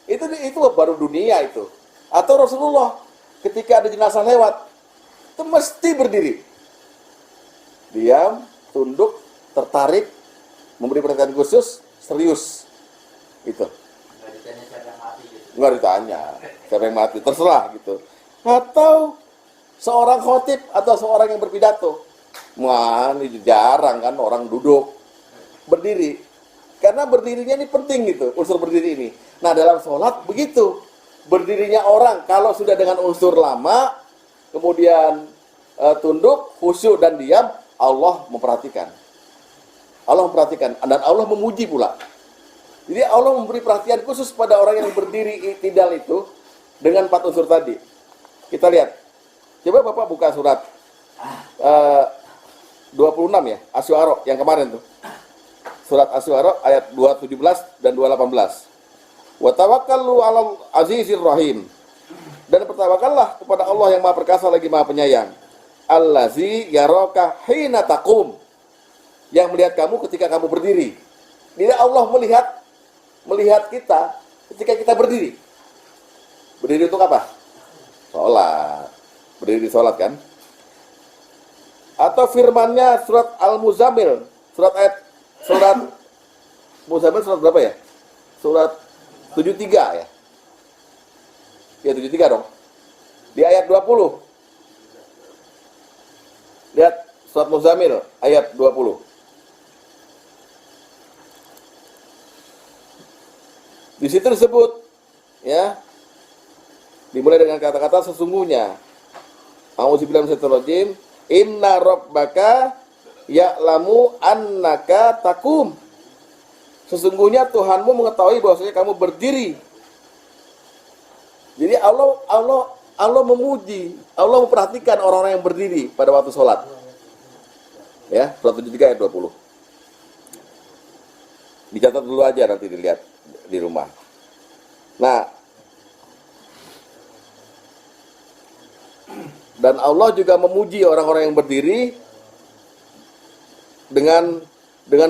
Itu baru dunia itu. Atau Rasulullah ketika ada jenazah lewat, itu mesti berdiri. Diam, tunduk, tertarik, memberi perhatian khusus, serius. Itu. Nggak ditanya siapa yang mati gitu. Nggak ditanya siapa yang mati, terserah gitu. Atau seorang khotib atau seorang yang berpidato. Wah, ini jarang kan orang duduk, berdiri. Karena berdirinya ini penting gitu, unsur berdiri ini. Nah, dalam sholat begitu. Berdirinya orang kalau sudah dengan unsur lama, kemudian tunduk, khusyuk dan diam, Allah memperhatikan. Allah memperhatikan dan Allah memuji pula. Jadi Allah memberi perhatian khusus pada orang yang berdiri i'tidal itu dengan 4 unsur tadi. Kita lihat. Coba Bapak buka surat 26 ya, Asy-Syu'ara yang kemarin tuh. Surat Asy-Syu'ara ayat 217 dan 218. Wa tawakkalu 'alal 'azizir rahim. Dan bertawakallah kepada Allah yang Maha Perkasa lagi Maha Penyayang. Allazi yaraka hina taqum. Yang melihat kamu ketika kamu berdiri. Jadi Allah melihat kita ketika kita berdiri. Berdiri untuk apa? Sholat. Berdiri di sholat kan? Atau firmannya surat Al-Muzammil, surat Muzammil surat berapa ya? Surat 73 ya? Ya 73 dong. Di ayat 20. Lihat surat Muzammil ayat 20. Di situ disebut ya. Dimulai dengan kata-kata sesungguhnya. A'udzubillahi minasyaitonir rajim. Inna rabbaka ya'lamu annaka taqum. Sesungguhnya Tuhanmu mengetahui bahwasanya kamu berdiri. Jadi Allah memuji, Allah memperhatikan orang-orang yang berdiri pada waktu sholat. Ya, surat 73 ayat 20. Dicatat dulu aja nanti dilihat di rumah. Nah, dan Allah juga memuji orang-orang yang berdiri dengan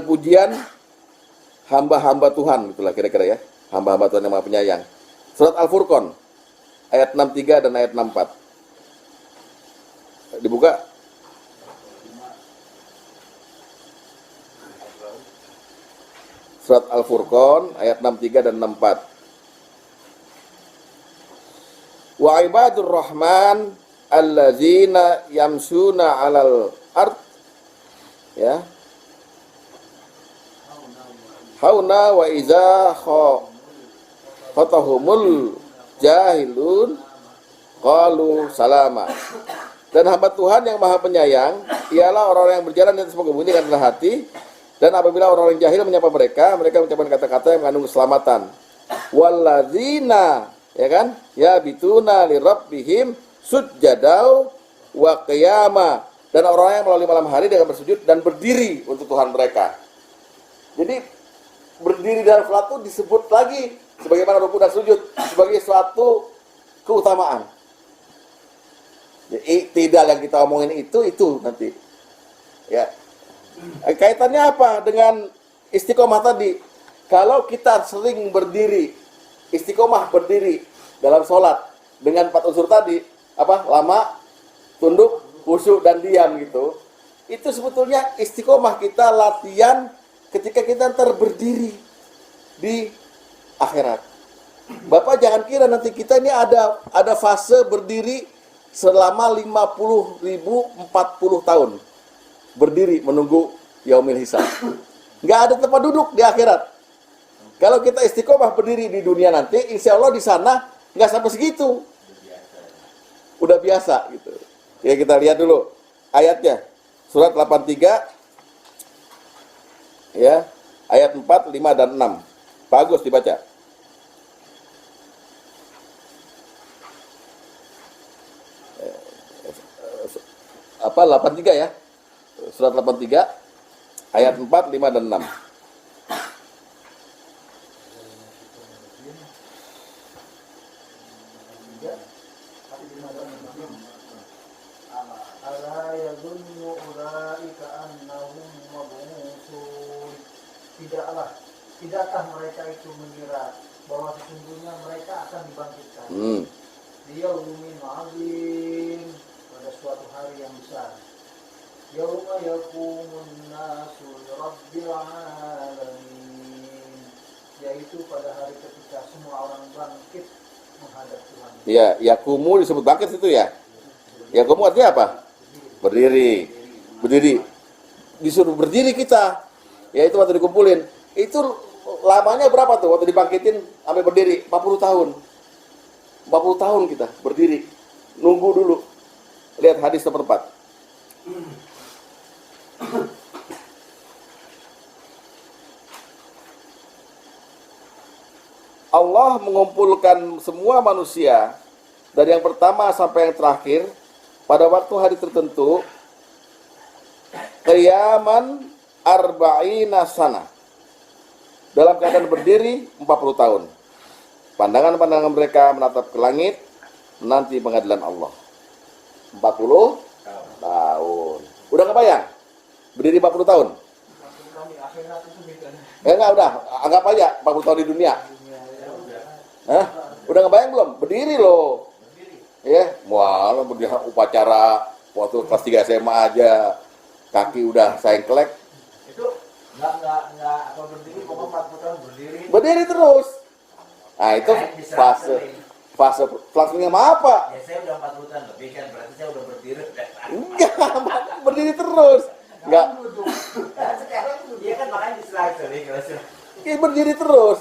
pujian hamba-hamba Tuhan, itulah kira-kira ya, hamba-hamba Tuhan yang Maha Penyayang. Surat Al-Furqan ayat 63 dan ayat 64. Dibuka. Surat Al-Furqan ayat 63 dan 64. Wa ibadur rahman allazina yamsuna 'alal ard ya. Hauna wa iza khatahumul jahilun qalu salama. Dan hamba Tuhan yang Maha Penyayang ialah orang-orang yang berjalan di atas muka bumi dengan rendah hati, dan apabila orang-orang jahil menyapa mereka mengucapkan kata-kata yang mengandung keselamatan. Walladzina ya kan? Ya bituna li rabbihim sujjadau wa qiyama. Dan orang-orang yang melalui malam hari dengan bersujud dan berdiri untuk Tuhan mereka. Jadi berdiri dalam sholat itu disebut lagi sebagaimana ruku dan sujud sebagai suatu keutamaan. Jadi tidak yang kita omongin itu nanti. Ya. Kaitannya apa dengan istiqomah tadi? Kalau kita sering berdiri istiqomah berdiri dalam sholat dengan 4 unsur tadi, apa? Lama, tunduk, khusyuk dan diam gitu. Itu sebetulnya istiqomah kita latihan ketika kita ntar berdiri di akhirat. Bapak jangan kira nanti kita ini ada fase berdiri selama 40.040 tahun. Berdiri menunggu yaumil hisab. Nggak ada tempat duduk di akhirat. Kalau kita istiqomah berdiri di dunia nanti, insya Allah di sana nggak sampai segitu. Udah biasa gitu. Ya kita lihat dulu ayatnya. Surat 83 ya, ayat 4, 5 dan 6. Bagus dibaca. Apa 83 ya? Surat 83 ayat 4, 5 dan 6. Ala yadhunnu ulaika annahum mab'utsun. Tidakkah mereka itu mengira bahwa sesungguhnya mereka akan dibangkitkan di yaumin 'adzim, pada suatu hari yang besar. Yauma yaqumun nasu lirabbil alamin, yaitu pada hari ketika semua orang bangkit menghadap Tuhan. Ya, yakumu disebut bangkit itu ya. Yakumu artinya apa? Berdiri. Berdiri. Disuruh berdiri kita. Ya itu waktu dikumpulin. Itu lamanya berapa tuh waktu dibangkitin sampai berdiri? 40 tahun. 40 tahun kita berdiri. Nunggu dulu. Lihat hadis nomor 4. Allah mengumpulkan semua manusia dari yang pertama sampai yang terakhir pada waktu hari tertentu, qiyaman arba'ina sana, dalam keadaan berdiri 40 tahun. Pandangan-pandangan mereka menatap ke langit menanti pengadilan Allah. 40 tahun. Udah kebayang? Berdiri 40 tahun? Enggak, udah. Anggap aja 40 tahun di dunia. Hah? Udah ngebayang belum? Berdiri loh. Ya, mual berdiri upacara waktu kelas 3 SMA aja. Kaki udah sengklek. Itu nggak apa berdiri, pokoknya 40 tahun berdiri. Berdiri terus. Nah, itu fase flaksnya apa? Ya saya udah 40 tahun lebih kan, berarti saya udah berdiri. Enggak, berdiri terus. Enggak. Nah, sekarang dia kan makanya dislike sering. Ini berdiri terus.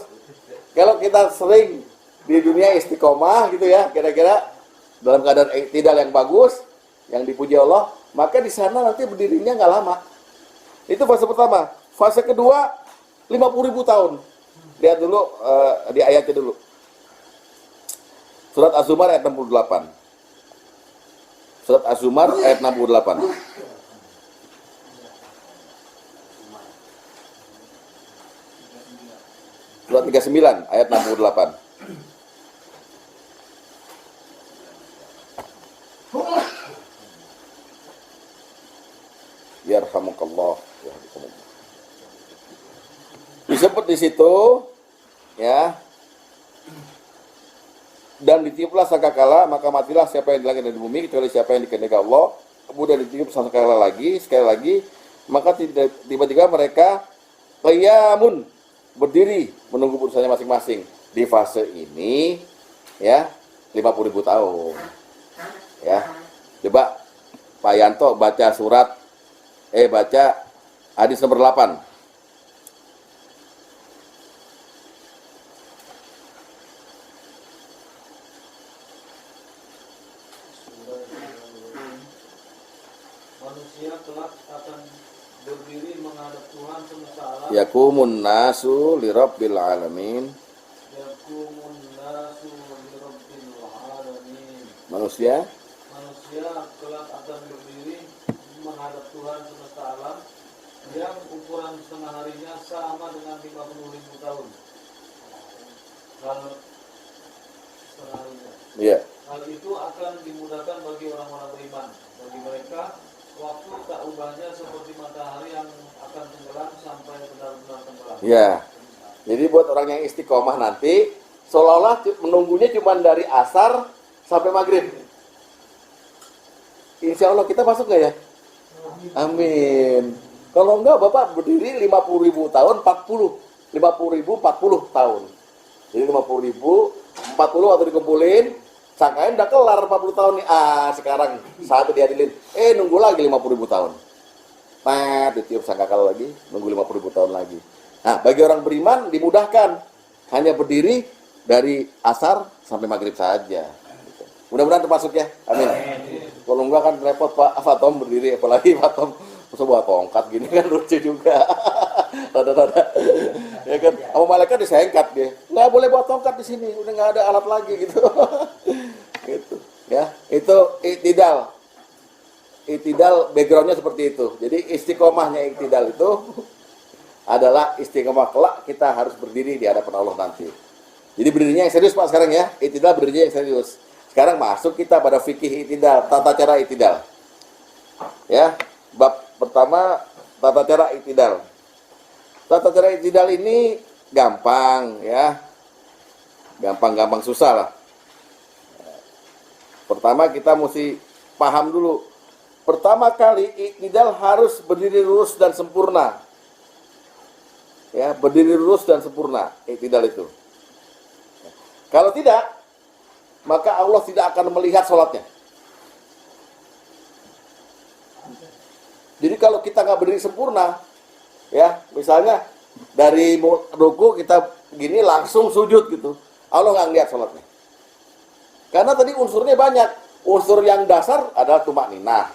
Kalau kita sering di dunia istiqomah gitu ya, kira-kira dalam keadaan tidak yang bagus, yang dipuji Allah, maka di sana nanti berdirinya nggak lama. Itu fase pertama. Fase kedua 50.000 tahun. Lihat dulu di ayatnya dulu. Surat Az-Zumar ayat 68. Surat Az-Zumar ayat 68. Surat 39 ayat 68. Yarhamukallah. Disebut di situ ya. Dan ditiuplah sangkakala, maka matilah siapa yang di langit dan di bumi kecuali siapa yang dikehendaki Allah. Kemudian ditiup sangkakala lagi, sekali lagi, maka tiba-tiba mereka qiyamun, berdiri menunggu putusannya masing-masing. Di fase ini ya 50.000 tahun. Ya. Coba Pak Yanto baca baca hadis nomor 8. Manusia kelak akan berdiri menghadap Tuhan semesta alam. Yakumun nasu lirabbil alamin. Yaqumun nasu lirabbil alamin. Manusia Kelak akan berdiri menghadap Tuhan semesta alam yang ukuran setengah harinya sama dengan 50.000 tahun. Kalau setengah harinya. iya. Hal itu akan dimudahkan bagi orang-orang beriman. Bagi mereka, waktu tak ubahnya seperti matahari yang akan tenggelam sampai benar-benar tenggelam. Ya. Jadi buat orang yang istiqomah nanti seolah-olah menunggunya cuma dari asar sampai maghrib. Insya Allah kita masuk nggak ya? Amin. Kalau enggak, Bapak berdiri 50.000 tahun, 50.000 tahun. Jadi 50.000, 40 waktu dikumpulin, sangkain udah kelar 40 tahun nih. Sekarang saatnya diadilin. Nunggu lagi 50.000 tahun. Ditiup sangkakala lagi, nunggu 50.000 tahun lagi. Nah, bagi orang beriman dimudahkan. Hanya berdiri dari asar sampai maghrib saja. Mudah-mudahan termasuk ya. Amin. Kalau enggak kan repot Pak Fatom berdiri, apalagi Fatom masa bawa tongkat gini kan lucu juga. Rada-rada. Ya kan, sama malaikat disengkat dia. Nggak boleh bawa tongkat di sini, udah nggak ada alat lagi gitu. Gitu. Ya, itu iktidal. Iktidal backgroundnya seperti itu. Jadi istiqomahnya iktidal itu adalah istiqomah kelak kita harus berdiri di hadapan Allah nanti. Jadi berdirinya yang serius Pak sekarang ya. Iktidal berdirinya yang serius. Sekarang masuk kita pada fikih iktidal, tata cara iktidal. Ya, bab pertama tata cara iktidal. Tata cara iktidal ini gampang ya. Gampang susah lah. Pertama kita mesti paham dulu. Pertama kali iktidal harus berdiri lurus dan sempurna. Ya, berdiri lurus dan sempurna iktidal itu. Kalau tidak, maka Allah tidak akan melihat sholatnya. Jadi kalau kita nggak berdiri sempurna, ya misalnya dari ruku kita gini langsung sujud gitu, Allah nggak ngeliat sholatnya. Karena tadi unsurnya banyak. Unsur yang dasar adalah tumak ninah.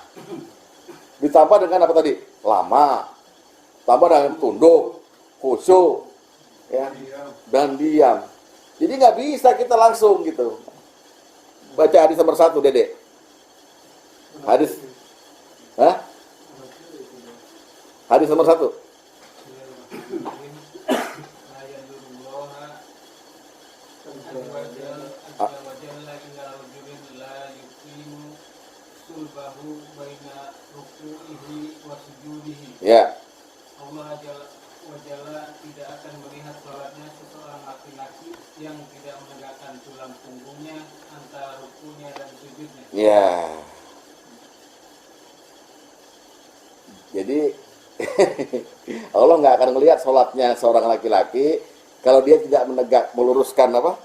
Ditambah dengan apa tadi? Lama. Tambah dengan tunduk, khusyuk, ya, dan diam. Jadi nggak bisa kita langsung gitu. Baca hadis nomor 1, Dede. Hadis. Hah? Hadis nomor 1. Ya. Allah Jalla tidak akan melihat salatnya seseorang laki-laki yang tidak menegakkan tulang punggungnya antara rukunya dan sujudnya. Ya. Jadi Allah nggak akan melihat sholatnya seorang laki-laki kalau dia tidak meluruskan apa?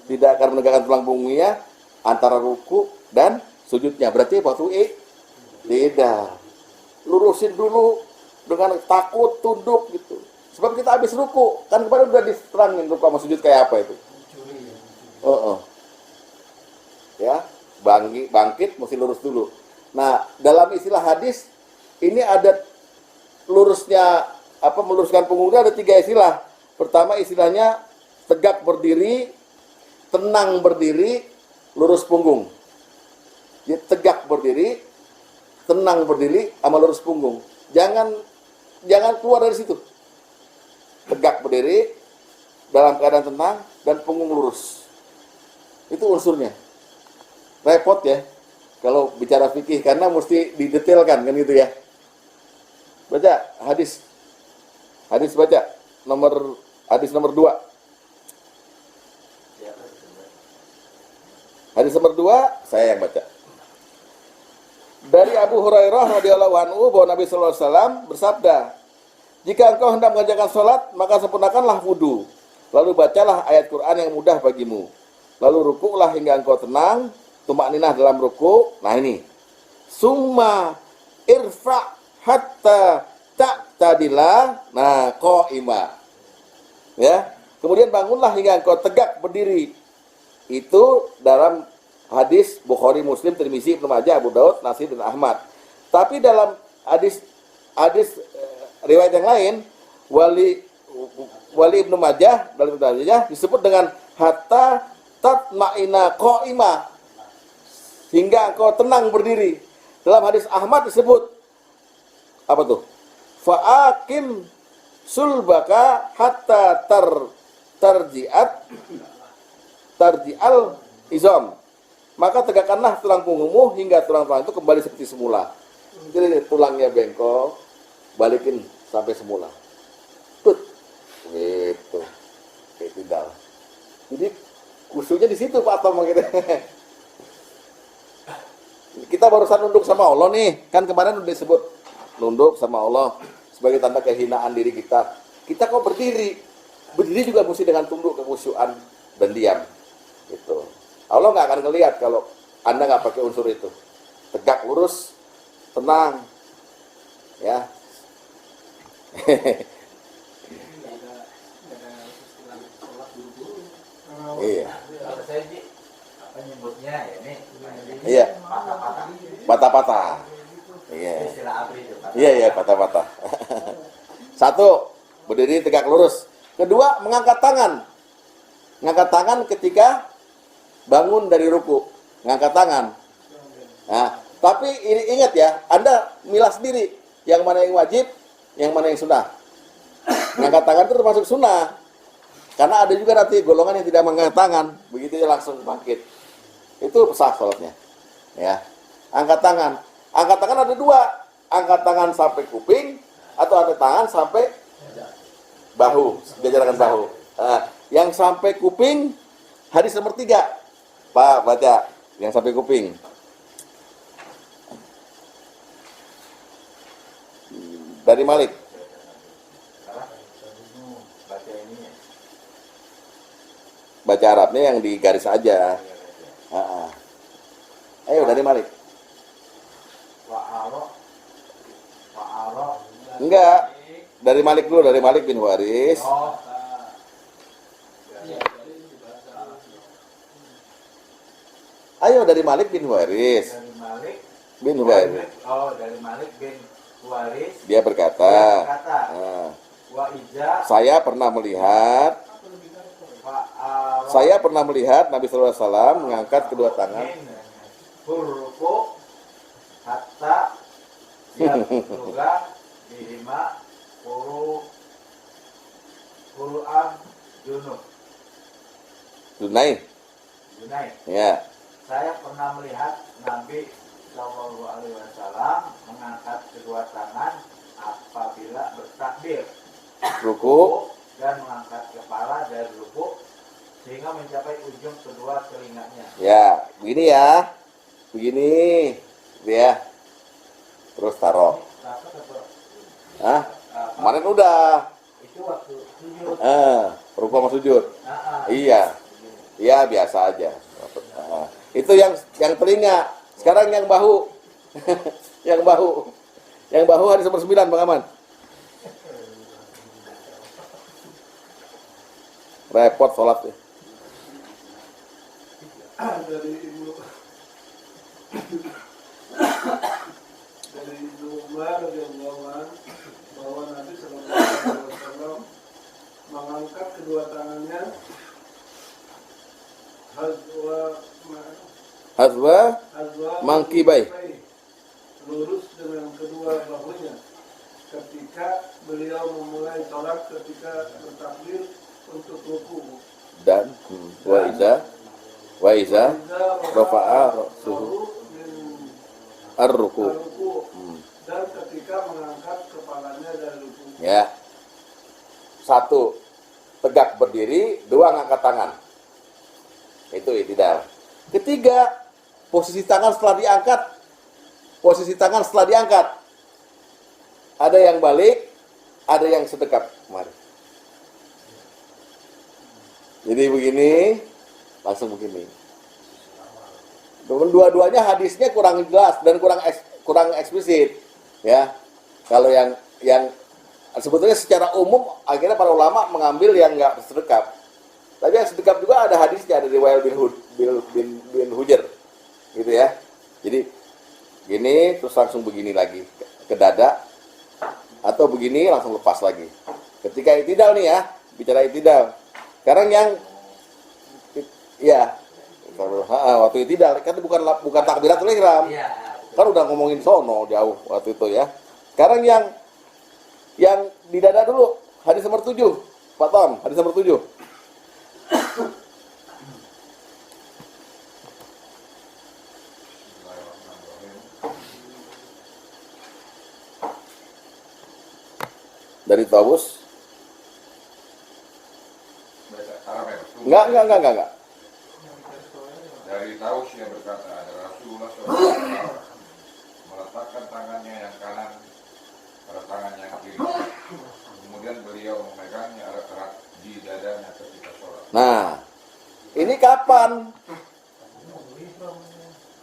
Tidak akan menegakkan tulang punggungnya antara ruku dan sujudnya. Berarti waktu tidak. Lurusin dulu dengan takut, tunduk gitu. Sebab kita habis ruku, kan kemarin udah diterangin ruku sama sujud kayak apa itu. Ya, bangkit mesti lurus dulu. Nah, dalam istilah hadis ini ada lurusnya meluruskan punggungnya ada 3 istilah. Pertama istilahnya tegak berdiri, tenang berdiri, lurus punggung. Jadi tegak berdiri, tenang berdiri, sama lurus punggung. Jangan keluar dari situ. Tegak berdiri, dalam keadaan tenang, dan punggung lurus. Itu unsurnya. Repot ya, kalau bicara fikih, karena mesti didetailkan, kan gitu ya. Baca hadis. Hadis baca. Hadis nomor 2. Hadis nomor 2, saya yang baca. Dari Abu Hurairah radhiyallahu anhu bahwa Nabi sallallahu alaihi wasallam bersabda, "Jika engkau hendak mengerjakan salat, maka sempurnakanlah wudu. Lalu bacalah ayat Quran yang mudah bagimu. Lalu rukuklah hingga engkau tenang, tumak ninah dalam ruku." Nah ini. Summa irfa hatta ta'tadila. Nah, qa'ima. Ya. Kemudian bangunlah hingga engkau tegak berdiri. Itu dalam hadis Bukhari, Muslim, Tirmizi, Ibnu Majah, Abu Daud, Nasai dan Ahmad. Tapi dalam hadis riwayat yang lain, Wali Ibnu Majah dalam Ibnu Majah disebut dengan hatta tatma'ina qa'ima, hingga engkau tenang berdiri. Dalam hadis Ahmad disebut apa tuh? Fa'akim sulbaka hatta tarji'al izam. Maka tegakkanlah tulang punggungmu hingga tulang-tulang itu kembali seperti semula. Jadi tulangnya bengkok, balikin sampai semula. Tut. Gitu. Iktidal. Jadi Khusyuknya di situ Pak Tom gitu. Kita barusan nunduk sama Allah nih. Kan kemarin udah disebut nunduk sama Allah sebagai tanda kehinaan diri kita. Kita kok berdiri. Berdiri juga mesti dengan tunduk, kekhusyuan dan diam. Gitu. Allah nggak akan ngelihat kalau Anda nggak pakai unsur itu. Tegak lurus, tenang. Ya. Iya. Kalau saya sih apa nyebutnya ya ini Iya. patah-patah. Patah-patah. Iya. Istilah abri itu. Iya, patah-patah. Satu, berdiri tegak lurus. Kedua, mengangkat tangan. Mengangkat tangan ketika bangun dari ruku. Mengangkat tangan. Nah, tapi ini ingat ya, Anda milah sendiri. Yang mana yang wajib, yang mana yang sunnah. Mengangkat tangan itu termasuk sunnah. Karena ada juga nanti golongan yang tidak mengangkat tangan. Begitu dia langsung bangkit. Itu sah sholatnya. Ya. Angkat tangan. Angkat tangan ada dua. Angkat tangan sampai kuping. Atau angkat tangan sampai bahu. Jajaran bahu. Nah, yang sampai kuping, hadis nomor 3. Pak, baca. Yang sampai kuping. Dari Malik. Baca ini ya. Baca Arabnya yang di garis aja. Ayo dari Malik. Wa'aro. Enggak. Dari Malik dulu, dari Malik bin Waris. Oh, Ayo dari Malik bin Waris. dari Malik. Bin Waris. Oh, dari Malik bin Waris. Dia berkata, Dia wa iza saya pernah melihat Nabi Sallallahu Alaihi Wasallam mengangkat kedua tangan. Hurruku hatta yabluga bihima Quran junub. Dunai. Ya. Saya pernah melihat Nabi Shallallahu Alaihi Wasallam mengangkat kedua tangan apabila bertakbir, Ruku. dan mengangkat kepala dari ruku sehingga mencapai ujung kedua telinganya. Ya, begini ya. Begini. Gitu ya. Terus taruh. Hah? Kemarin udah. Itu waktu sujud. Ruku sama sujud. Iya. Iya, biasa aja. Itu yang telinga. Sekarang yang bahu. Yang bahu. Yang bahu hadis nomor 9, Bang Aman. Repot sholat ya. Dari Ibnu Umar radhiyallahu anhu bahwa Nabi sallallahu alaihi wasallam mengangkat kedua tangannya Hazwa mangkibai. Lurus dengan kedua bahunya ketika beliau memulai sholat ketika bertakbir untuk ruku. Dan wa iza rafa'a suhu ar-ruku. Dan ketika mengangkat kepalanya dari ruku. Ya. 1, tegak berdiri. 2, ngangkat tangan. Itu i'tidal. Ketiga, posisi tangan setelah diangkat. Posisi tangan setelah diangkat. Ada yang balik, ada yang sedekap. Mari. Jadi begini, langsung begini. Dua-duanya hadisnya kurang jelas dan kurang eksplisit, ya. Kalau yang sebetulnya secara umum akhirnya para ulama mengambil yang nggak sedekap. Tapi yang sedekap juga ada hadisnya dari Wail bin Hujr, gitu ya. Jadi gini terus langsung begini lagi ke dada, atau begini langsung lepas lagi. Ketika i'tidal nih ya, bicara i'tidal. Sekarang yang ya waktu i'tidal kan bukan takbiratul ihram. Kan udah ngomongin sono jauh waktu itu ya. Sekarang yang di dada dulu, hadis nomor 7. Pak Tom, hadis nomor 7. Dari Tawus. Enggak. dari Taus yang berkata, ada Rasulullah SAW meletakkan tangannya yang kanan pada tangan yang kiri. Kemudian beliau memegangnya erat-erat di dadanya ketika sholat. Nah, ini kapan?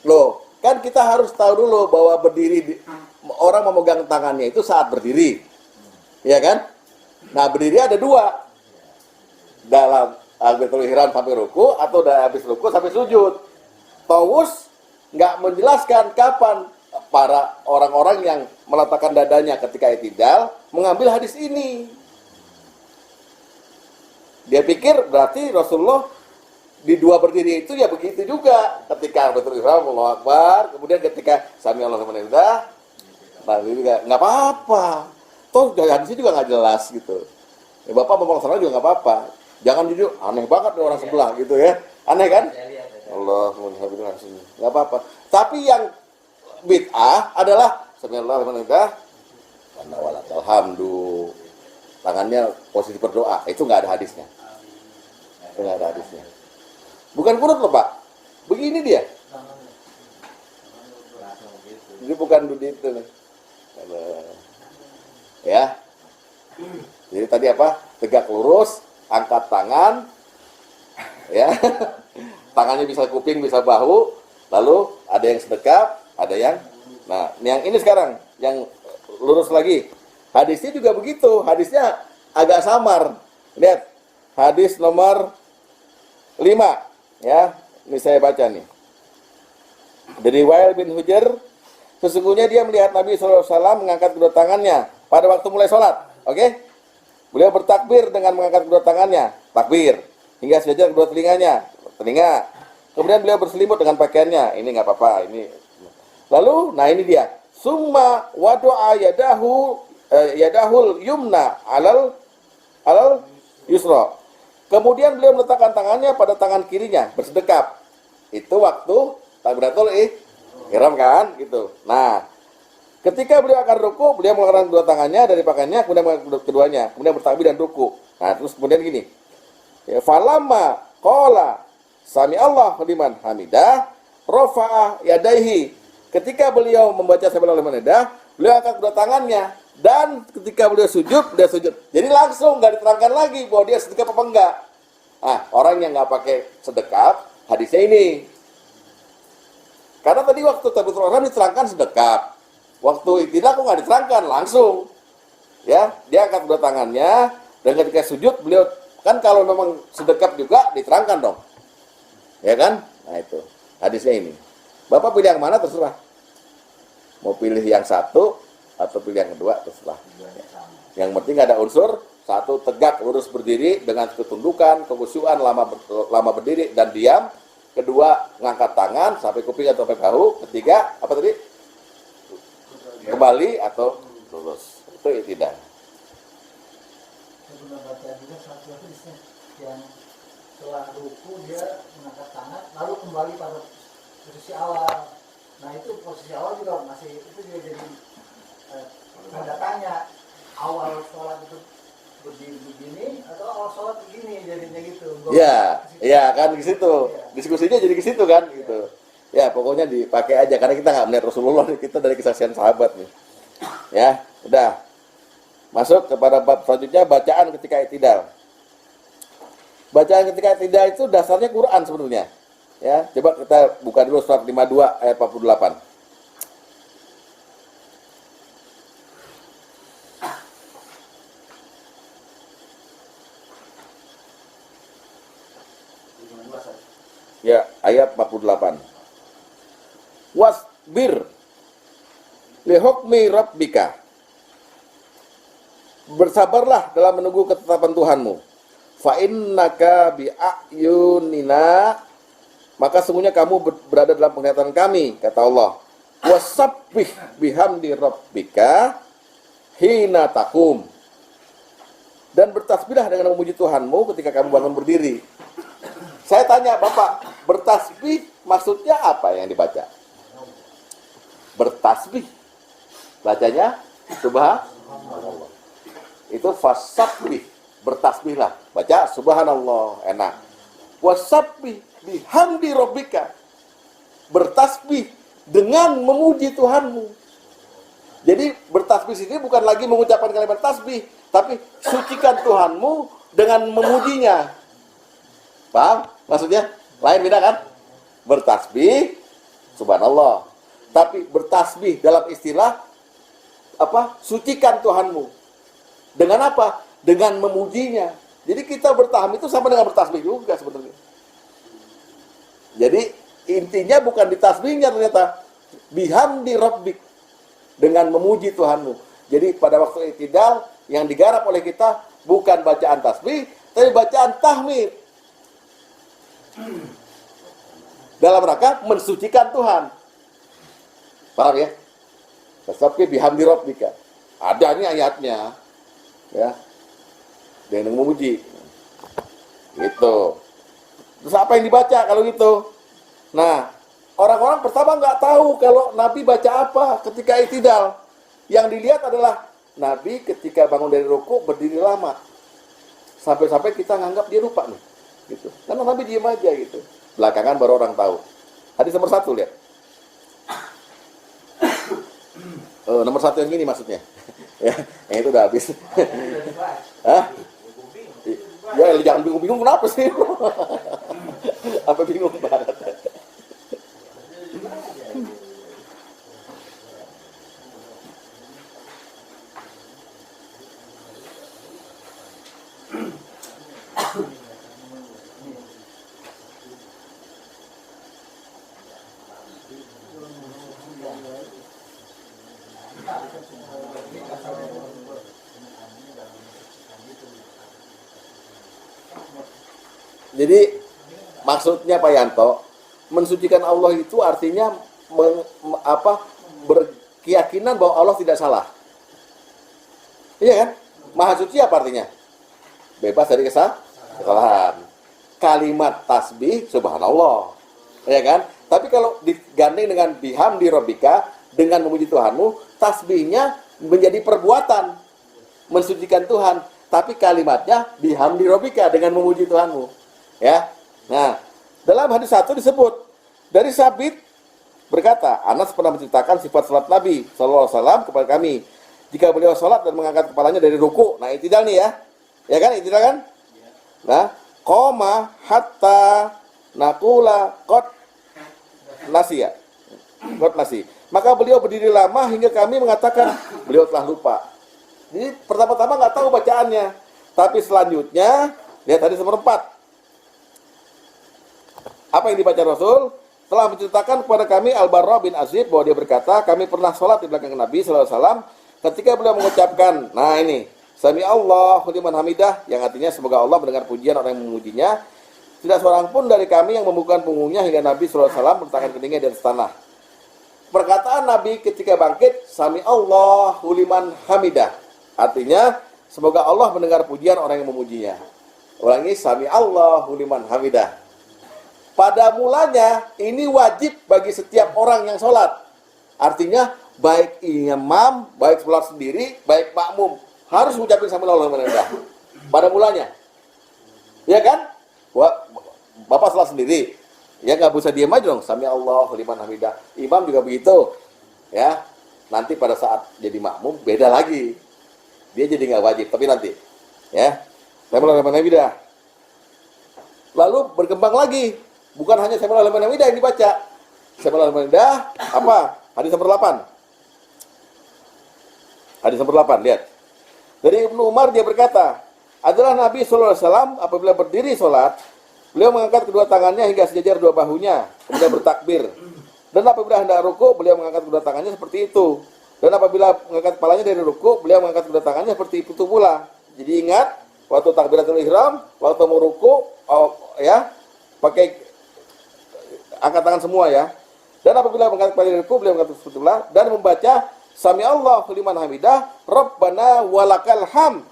Loh, kan kita harus tahu dulu bahwa orang memegang tangannya itu saat berdiri. Iya kan? Nah, berdiri ada dua. Dalam takbiratul ihram sampai ruku atau dari habis ruku sampai sujud. Tawus nggak menjelaskan kapan para orang-orang yang meletakkan dadanya ketika i'tidal mengambil hadis ini. Dia pikir berarti Rasulullah di dua berdiri itu ya begitu juga. Ketika takbiratul ihram, Allahu Akbar, kemudian ketika sami Allahu liman hamidah, nah ini nggak apa-apa. Toh hadisnya juga nggak jelas gitu. Ya, Bapak mau salah juga nggak apa-apa. Jangan jujur, aneh banget nih orang sebelah gitu ya. Aneh kan? Alhamdulillah, nggak apa-apa. Tapi yang bid'ah adalah Bismillah, alhamdulillah. Tangannya posisi berdoa, itu nggak ada hadisnya. Itu nggak ada hadisnya. Bukan kunut loh Pak. Begini dia. Ini bukan begitu nih. Ya. Jadi tadi apa? Tegak lurus. Angkat tangan, ya, tangannya bisa kuping, bisa bahu, lalu ada yang sedekap, ada yang, nah, yang ini sekarang, yang lurus lagi, hadisnya juga begitu, hadisnya agak samar, lihat, hadis nomor 5, ya, ini saya baca nih, dari Wail bin Hujr, sesungguhnya dia melihat Nabi SAW mengangkat kedua tangannya pada waktu mulai sholat, oke? Beliau bertakbir dengan mengangkat kedua tangannya, takbir, hingga sejajar kedua telinga. Kemudian beliau berselimut dengan pakaiannya, ini nggak apa-apa, ini. Lalu, nah ini dia, summa wadu'a yadahul yumna alal yusra. Kemudian beliau meletakkan tangannya pada tangan kirinya, bersedekap. Itu waktu takbiratul ihram kan, gitu. Nah, ketika beliau akan ruku, beliau mengeluarkan kedua tangannya dari pakaiannya, kemudian mengangkat keduanya, kemudian bertakbir dan ruku. Nah, terus kemudian gini. Ya, falamma qala sami Allah liman hamidah, rafa'ah yadaihi. Ketika beliau membaca sami Allah liman hamidah, beliau angkat kedua tangannya dan ketika beliau sujud, dia sujud. Jadi langsung enggak diterangkan lagi bahwa dia sedekap apa enggak. Ah, orang yang enggak pakai sedekap, hadisnya ini. Karena tadi waktu takbiratul ihram diterangkan sedekap. Waktu i'tidal kok nggak diterangkan langsung, ya dia angkat kedua tangannya dan ketika sujud beliau kan kalau memang sedekap juga diterangkan dong, ya kan? Nah itu hadisnya ini. Bapak pilih yang mana terserah. Mau pilih yang satu atau pilih yang kedua terserah. Yang penting ada unsur satu tegak lurus berdiri dengan ketundukan, kekhusyuan lama berdiri dan diam. Kedua ngangkat tangan sampai kuping atau sampai bahu. Ketiga apa tadi? Kembali atau lurus, itu tidak. Saya pernah baca juga satu hadisnya yang setelah ruku dia mengangkat tangan lalu kembali pada posisi awal. Nah itu posisi awal juga masih itu juga jadi tanda tanya, awal sholat itu berdiri begini atau awal sholat begini jadinya gitu. Iya kan di situ. Diskusinya jadi ke situ kan gitu. Ya pokoknya dipakai aja karena kita nggak melihat Rasulullah, kita dari kesaksian sahabat nih. Ya, udah. Masuk kepada bab selanjutnya, bacaan ketika i'tidal. Bacaan ketika i'tidal itu dasarnya Quran sebenarnya. Ya, coba kita buka dulu surat 52 ayat 48. Ya, ayat 48. Wasbir li hukmi rabbika. Bersabarlah dalam menunggu ketetapan Tuhanmu. Fa innaka bi ayunina, maka sungguhnya kamu berada dalam penglihatan kami, kata Allah. Wasabbih bihamdi rabbika hina taqum. Dan bertasbihlah dengan memuji Tuhanmu ketika kamu bangun berdiri. Saya tanya Bapak, bertasbih maksudnya apa yang dibaca? Bertasbih, bacanya subhanallah. Itu fasabbih, bertasbihlah, baca subhanallah, enak. Wasabbih bihamdi rabbika, bertasbih dengan memuji Tuhanmu. Jadi bertasbih ini bukan lagi mengucapkan kalimat tasbih, tapi sucikan Tuhanmu dengan memujinya. Paham maksudnya? Lain beda kan? Bertasbih subhanallah. Tapi bertasbih dalam istilah apa? Sucikan Tuhanmu. Dengan apa? Dengan memujinya. Jadi kita bertahmid itu sama dengan bertasbih juga sebenarnya. Jadi intinya bukan di tasbihnya ternyata, bihamdi rabbik, dengan memuji Tuhanmu. Jadi pada waktu i'tidal yang digarap oleh kita bukan bacaan tasbih, tapi bacaan tahmid. Dalam rangka mensucikan Tuhan. Paham ya? Tasbih bihamdi rabbika. Ada ini ayatnya. Ya. Dengan memuji. Gitu. Terus apa yang dibaca kalau gitu? Nah, orang-orang pertama nggak tahu kalau Nabi baca apa ketika i'tidal. Yang dilihat adalah Nabi ketika bangun dari ruku berdiri lama. Sampai-sampai kita nganggap dia lupa nih. Gitu. Karena Nabi diam aja gitu. Belakangan baru orang tahu. Hadis nomor 1 lihat. Nomor 1 yang ini maksudnya. Ya, yang itu udah habis. Hah? Ya, jangan bingung-bingung kenapa sih? Apa bingung banget? Jadi maksudnya Pak Yanto, mensucikan Allah itu artinya berkeyakinan bahwa Allah tidak salah. Iya kan? Maha suci apa artinya? Bebas dari kesalahan. Kalimat tasbih subhanallah. Ya kan? Tapi kalau digandeng dengan bihamdi rabbika, dengan memuji Tuhanmu, tasbihnya menjadi perbuatan mensucikan Tuhan, tapi kalimatnya bihamdi rabbika, dengan memuji Tuhanmu. Ya. Nah, dalam hadis 1 disebut dari Sabit berkata, Anas pernah menceritakan sifat salat Nabi sallallahu alaihi wasallam kepada kami. Jika beliau salat dan mengangkat kepalanya dari ruku. Nah, i'tidal nih ya. Ya kan? I'tidal kan? Nah, qoma hatta naqula qad nasiya. Qad nasi. Maka beliau berdiri lama hingga kami mengatakan beliau telah lupa. Jadi pertama-tama nggak tahu bacaannya. Tapi selanjutnya, lihat hadis nomor 4. Apa yang dibaca Rasul? Telah menceritakan kepada kami Al-Barra bin Azib bahwa dia berkata, kami pernah sholat di belakang Nabi SAW ketika beliau mengucapkan, nah ini, Sami Allahu liman hamidah, yang artinya semoga Allah mendengar pujian orang yang memujinya. Tidak seorang pun dari kami yang membukakan punggungnya hingga Nabi SAW meletakkan keningnya di atas tanah. Perkataan Nabi ketika bangkit, Sami Allahu liman hamidah, artinya semoga Allah mendengar pujian orang yang memujinya. Ulangi, Sami Allahu liman hamidah. Pada mulanya ini wajib bagi setiap orang yang sholat. Artinya baik imam, baik sholat sendiri, baik makmum harus mengucapkan Sami Allahu liman hamidah. Pada mulanya, ya kan? Bapak sholat sendiri, ya nggak bisa diam aja dong. Sami Allahu liman hamidah. Imam juga begitu, ya. Nanti pada saat jadi makmum beda lagi. Dia jadi nggak wajib, tapi nanti, ya. Sami Allahu liman hamidah. Lalu berkembang lagi. Bukan hanya Sami Allahu liman hamidah yang dibaca. Sami Allahu liman hamidah apa? Hadis nomor 8. Hadis nomor 8, lihat. Dari Ibnu Umar dia berkata, adalah Nabi SAW apabila berdiri sholat, beliau mengangkat kedua tangannya hingga sejajar dua bahunya, kemudian bertakbir. Dan apabila hendak ruku, beliau mengangkat kedua tangannya seperti itu. Dan apabila mengangkat kepalanya dari ruku, beliau mengangkat kedua tangannya seperti itu pula. Jadi ingat, waktu takbiratul ihram, waktu mau ruku, ya, pakai angkat tangan semua ya. Dan apabila mengangkat kepala dari ruku, beliau mengangkat seperti itulah dan membaca Sami Allahu liman hamidah, Rabbana walakal hamd.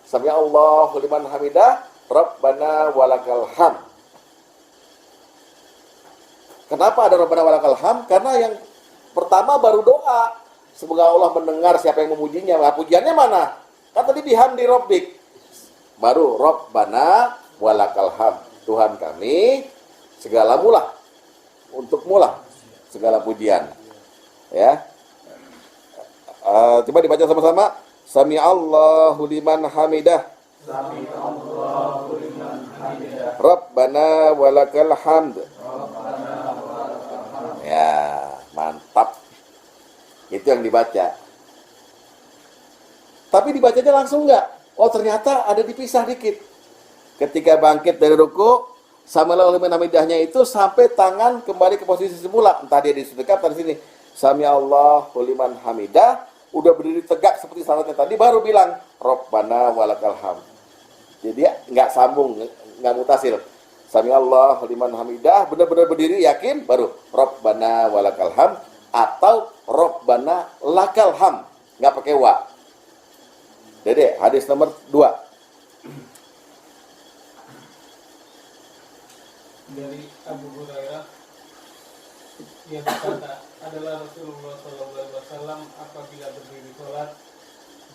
Sami Allahu liman hamidah, Rabbana walakal hamd. Kenapa ada Rabbana walakal hamd? Karena yang pertama baru doa. Semoga Allah mendengar siapa yang memujinya. Nah, pujiannya mana? Kan tadi bihamdi rabbik. Baru Rabbana walakal hamd. Tuhan kami segala mula untukmu lah segala pujian. Ya. Coba dibaca sama-sama. Sami Allahu liman hamidah. Sami Allahu liman hamidah. Rabbana walakal hamd. Ya, mantap. Itu yang dibaca. Tapi dibacanya langsung enggak? Oh, ternyata ada dipisah dikit. Ketika bangkit dari ruku, Sami Allahu liman hamidahnya itu sampai tangan kembali ke posisi semula. Entah dia di sedekap atau di sini. Sami Allahu liman hamidah, udah berdiri tegak seperti salatnya tadi, baru bilang Rabbana walakal hamd. Jadi enggak sambung, enggak mutasil. Sami Allahu liman hamidah, benar-benar berdiri yakin, baru Rabbana walakal hamd atau Rabbana lakal hamd. Enggak pakai wa. Dede, hadis nomor 2. Dari Abu Hurairah, ia berkata, adalah Rasulullah SAW apabila berdiri sholat,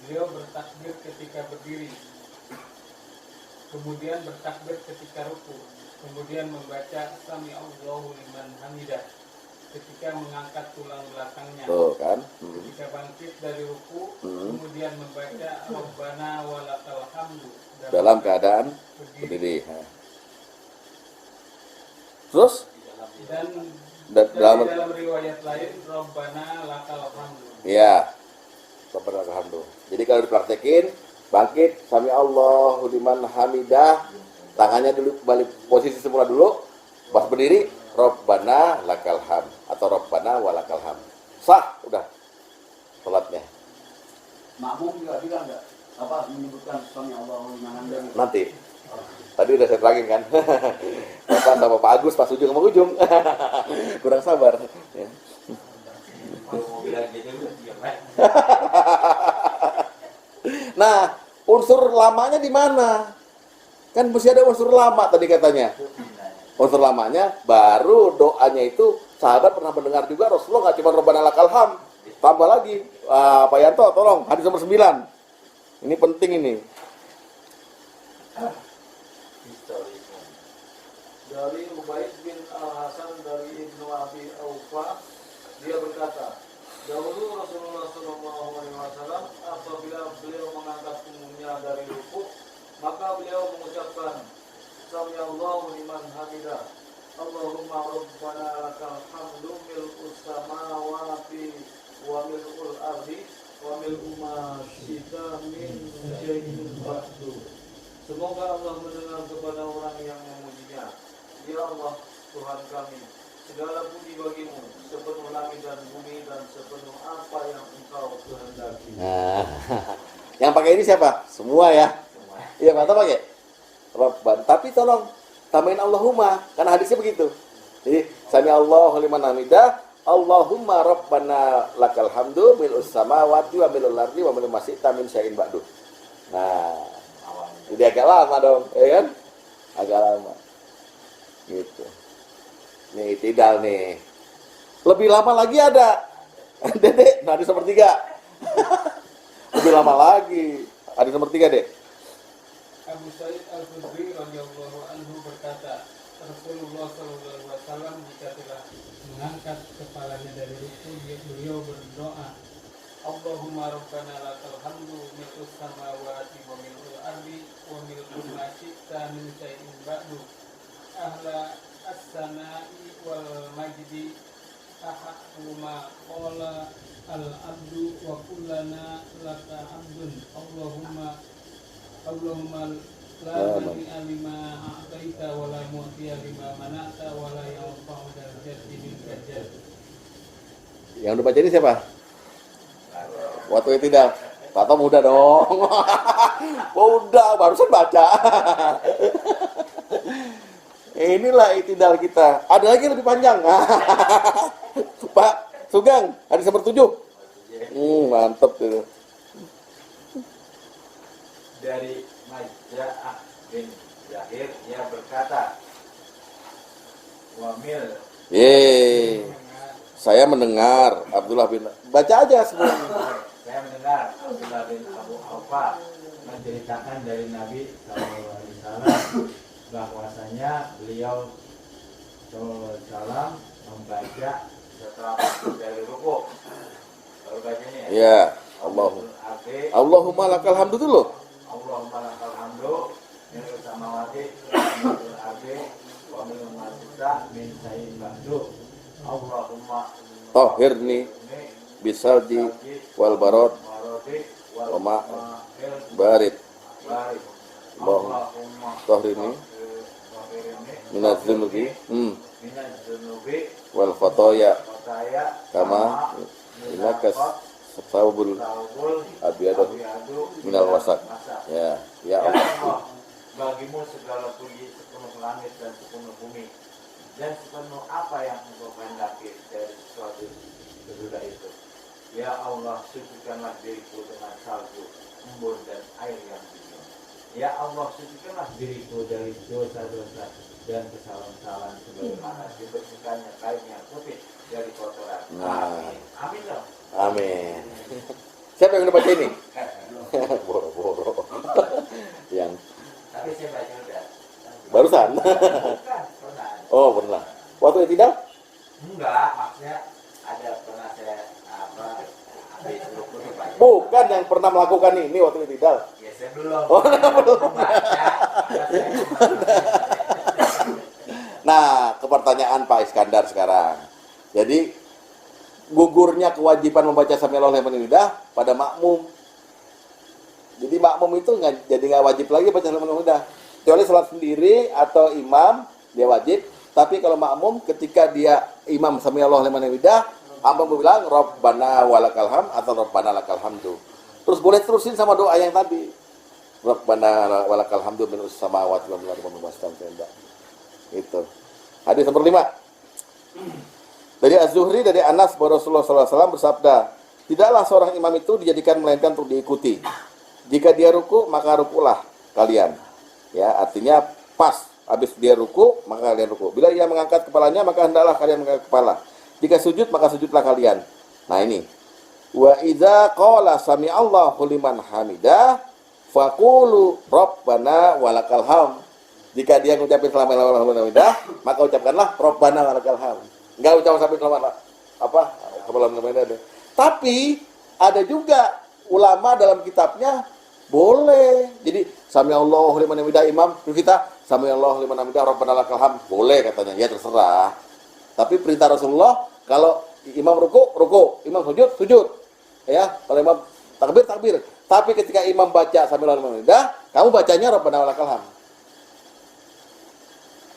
beliau bertakbir ketika berdiri, kemudian bertakbir ketika ruku, kemudian membaca Sami Allahu liman hamidah ketika mengangkat tulang belakangnya. Tuh kan. Ketika bangkit dari ruku, kemudian membaca Rabbana walakal hamdu Dalam keadaan berdiri. Terus dan dalam dalam riwayat lain Rabbana lakal hamdu. ya. Rabbana lakal hamdu. Jadi kalau dipraktekin, bangkit Sami Allahu liman hamidah, tangannya dulu balik posisi semula dulu, pas berdiri Rabbana lakal hamd atau Rabbana walakal hamd. Sah, udah salatnya. Makmum juga bilang enggak apa menyebutkan Sami Allahu liman hamidah. Nanti. Tadi udah saya terangin kan. Bapak sama Pak Agus pas ujung sama ujung. Kurang sabar. Ya. Nah, unsur lamanya di mana? Kan mesti ada unsur lama tadi katanya. Unsur lamanya baru doanya itu sahabat pernah mendengar juga Rasulullah nggak cuma Rabbana lakal hamd, tambah lagi. Pak Yanto tolong hadis nomor 9. Ini penting ini. Dari Ubaid bin Al-Hasan dari Ibnu Abi Aufa, dia berkata, dahulu Rasulullah SAW apabila beliau mengangkat punggungnya dari ruku, maka beliau mengucapkan Sami Allahu liman hamidah. Allahumma rabbana lakal hamdu mil'us samawati wa mil'ul ardi wa mil'u ma syi'ta min syai'in ba'du. Semoga Allah mendengar kepada orang yang memujinya. Ya Allah, Tuhan kami, segala puji bagimu, sepenuh langit dan bumi dan sepenuh apa yang Engkau kehendaki. Nah, yang pakai ini siapa? Semua ya. Iya, Pak, pakai. Rabban. Tapi tolong tambahin Allahumma, karena hadisnya begitu. Jadi, Sami Allahu liman hamidah, Allahumma rabbana lakal hamdu mil'us samawati wa mil'ul ardi wa mil'u ma syi'ta min syai'in ba'du. Nah, jadi agak lama dong, ya kan? Agak lama. Gitu. Nih, tidak nih. Lebih lama lagi ada. Dede, hadis nomor 3. Lebih lama lagi. Hadis nomor 3, Dek. Abu Sa'id Al-Khudri radhiyallahu anhu berkata, Rasulullah SAW jika telah mengangkat kepalanya dari ruku, beliau berdoa, Allahumma rabbana lakal hamdu mil'us samawati wa mil'ul ardi wa mil'u ma syi'ta min syai'in ba'du. Ahla as-sana'i wal majdi ahaqqu ma qala al-abdu wa kullana laka hamdun. Allahumma la mani'a lima a'taita wa la mu'tiya lima mana'ta wa la yanfa'u dzal jaddi minkal jadd. Yang udah baca ini siapa? Waktu itu tidak. Pak Tom udah dong. Udah, barusan baca. Inilah itidal kita. Ada lagi yang lebih panjang. Pak Sugeng, hadis nomor 7. Mantep tuh. Dari Majja'ah bin Zahir, ia berkata, Wamil. Saya mendengar Abdullah bin, baca aja sebelumnya. Saya mendengar Abdullah bin Abu Aufa menceritakan dari Nabi SAW bahwasanya beliau SAW membaca setelah dari rukuk. Baru bacanya ya. Ya, Allahumma lakal hamdu dulu. Allahumma lakal hamdu min samawati wa min ardi wa min ma min sayyid ba'du. Allahumma Tahhirni bisalji wal barad wa ma barid. Allahumma Tahhirni minaz dzunubi wal khotoya kama inakas sabul abiyadu minal wasak. Ya, ya Allah. Bagimu segala puji sepenuh langit dan sepenuh bumi dan sepenuh apa yang engkau kehendaki dari sesuatu sesudah itu. Ya Allah, sucikanlah diriku dengan salju, embun dan air yang dingin. Ya Allah, sucikanlah diriku dari dosa-dosa dan kesalahan-kesalahan sebagaimana dibersihkannya kain yang putih dari kotoran. Amin. Amin dong. Amin. Siapa yang udah baca ini? Boro-boro. Yang Tapi saya baca udah. barusan. Bukan, pernah. Oh, pernah. Waktu tidak? Enggak, maksudnya ada pernah saya habis rukun baca. Bukan yang pernah melakukan ini waktu tidak. Ya saya belum. Oh, belum. Baca. Nah, ke pertanyaan Pak Iskandar sekarang. Jadi gugurnya kewajiban membaca Sami'allahu liman hamidah pada makmum. Jadi makmum itu nggak wajib lagi baca Sami'allahu liman hamidah. Kecuali salat sendiri atau imam dia wajib. Tapi kalau makmum ketika dia imam Sami'allahu liman hamidah, makmum bilang Rabbana walakal hamd atau Rabbana lakal hamdu. Terus boleh terusin sama doa yang tadi. Rabbana walakal hamdu min samawati wal ardi wa mimma bainahuma. Itu. Hadis nomor 5. Dari Az-Zuhri dari Anas bahwa Rasulullah SAW bersabda, tidaklah seorang imam itu dijadikan melainkan untuk diikuti. Jika dia ruku, maka rukulah kalian. Ya, artinya pas habis dia ruku, maka kalian ruku. Bila ia mengangkat kepalanya, maka hendaklah kalian mengangkat kepala. Jika sujud, maka sujudlah kalian. Nah ini. Wa idza qala sami'allahu liman hamidah faqulu rabbana walakal hamd. Jika dia mengucapkan Sami'allahu liman hamidah, maka ucapkanlah Rabbana walakal hamd. Enggak ucap sampai Sami'allahu. Tapi ada juga ulama dalam kitabnya boleh. Jadi Sami'allahu liman hamidah imam, terus kita Sami'allahu liman hamidah Rabbana lakal hamd. Boleh katanya. Ya terserah. Tapi perintah Rasulullah kalau imam ruku, imam sujud. Ya, kalau imam takbir. Tapi ketika imam baca Sami'allahu liman hamidah, kamu bacanya Rabbana walakal hamd.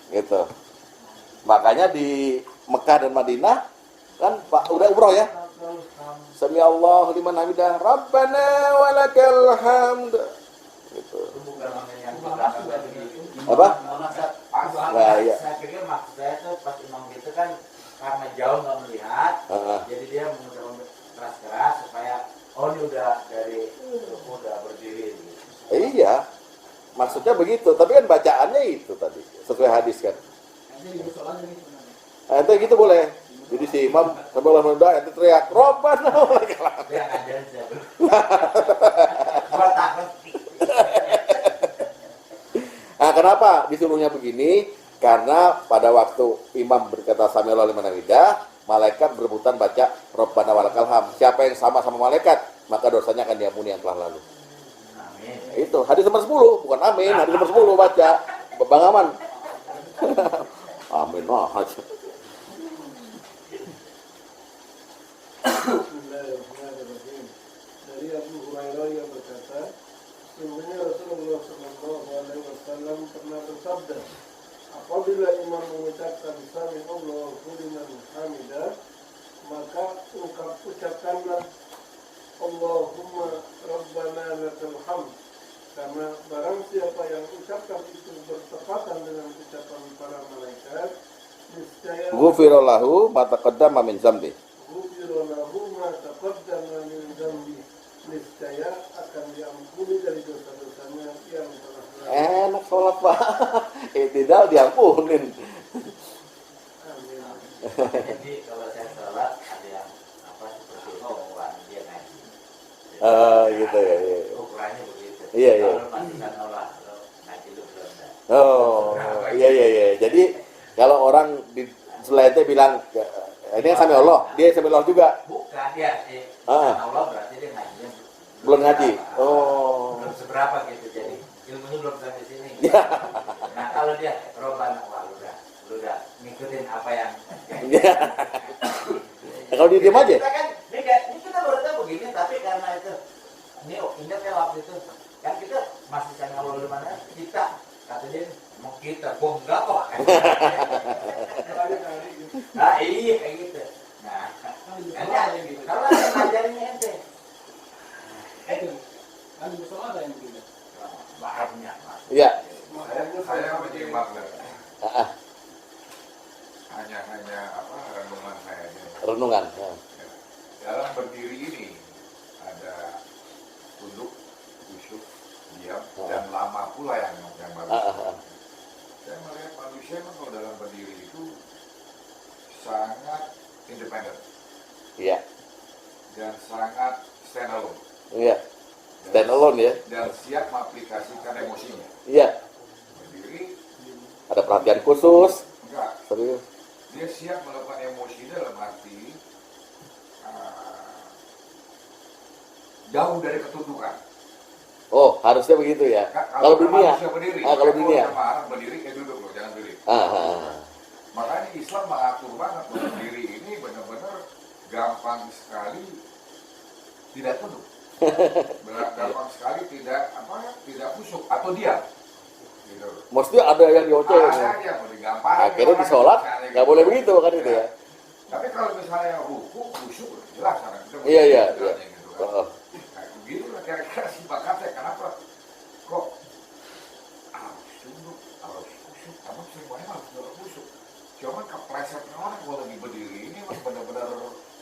Gitu. Makanya di Mekah dan Madinah kan Pak udah umroh ya. Sami'allahu liman hamidah Rabbana walakal hamd. Gitu. Apa? Nah, iya. Saya pikir maksud saya tuh pas imam gitu kan karena jauh nggak melihat, jadi dia mengucapkan keras-keras supaya ini udah dari ruku udah berdiri. Gitu. Iya. Maksudnya begitu, tapi kan bacaannya itu tadi sesuai hadis kan. Nah, itu gitu boleh. Jadi si imam sambil berdoa itu teriak Rabbana walakal hamd. Dia ngajarin saya. Nah, kenapa disuruhnya begini? Karena pada waktu imam berkata Sami'allahu liman hamidah, malaikat berebutan baca Rabbana walakal hamd. Siapa yang sama malaikat, maka dosanya akan diampuni yang telah lalu. Amin. Itu hadis nomor 10, bukan amin, hadis nomor 10 baca. Bang Aman. Amin aja. Bismillahirrahmanirrahim. Dari Abu Hurairah yang berkata, sesungguhnya Rasulullah SAW pernah bersabda, apabila imam mengucapkan Sami'allahu liman hamidah, maka ucapkanlah Allahumma Rabbana lakal hamd. Karena barang siapa yang ucapkan itu bertepatan dengan ucapan para malaikat, niscaya Ghufira lahu ma taqaddama min dzambi. ghufira lahu ma taqaddama min dzambi. Niscaya akan diampuni dari dosa-dosanya yang telah lalu. Enak sholat Pak. Iktidal diampunin. Amin. Jadi kalau saya sholat ada yang seperti itu dia ngaji. Gitu ya. Iya. Ukurannya begitu. Iya. Kalau masih kan nolak, kalau ngaji lu belum dah. Oh, iya. Jadi kalau orang di selain itu bilang ini yang sami Allah, dia sami Allah juga. Bukan dia, Ah. Allah berarti dia ngajinya Belum ngaji. seberapa. Oh. Belum seberapa gitu, jadi ilmunya belum sampai sini. Ya. Nah kalau dia Robbana, wah lu udah ngikutin apa yang Kalau dia diam aja. kita kan, ini kita baru tahu begini, tapi karena itu, ini ingat ya waktu itu, kan kita masih sami Allah di mana, kita, kata dia, mau kita, gua enggak kok. Nah iya kayak gitu. Nah, kalau ada ngajarin ente, Itu kan musola ada yang begitu. banyak mas. Iya. Saya menyimak dan Ah, hanya renungan saya aja. renungan. Ya. Dalam berdiri ini ada tunduk, khusyuk, diam, dan lama pula yang bagus. Saya melihat manusia memang kalau dalam berdiri itu sangat independen Iya. dan sangat stand alone Iya. Stand alone ya. dan siap mengaplikasikan emosinya. Iya. Berdiri Ada perhatian khusus. enggak, Serius. dia siap melakukan emosi dalam arti jauh dari ketundukan. Oh, harusnya begitu ya. Kalau dunia. manusia berdiri, Kalau dunia. sama orang berdiri duduk loh, jangan berdiri. Ah. Makanya Islam mengatur banget bahwa diri ini benar-benar gampang sekali tidak tunduk. Gampang sekali tidak khusyuk atau diam. Gitu. Maksudnya ada yang dioceh. Ada aja mau digamparin. Akhirnya di sholat misalnya nggak gitu. boleh begitu kan itu ya. Tapi kalau misalnya ruku khusyuk jelas karena kita Iya, iya, misalnya iya. gitu kan. Oh. Nah, begitu lah kira-kira sifatnya kenapa kok harus tunduk, harus khusyuk, kamu semuanya harus khusyuk. Cuman keplesetnya orang kalau lagi berdiri ini mah benar-benar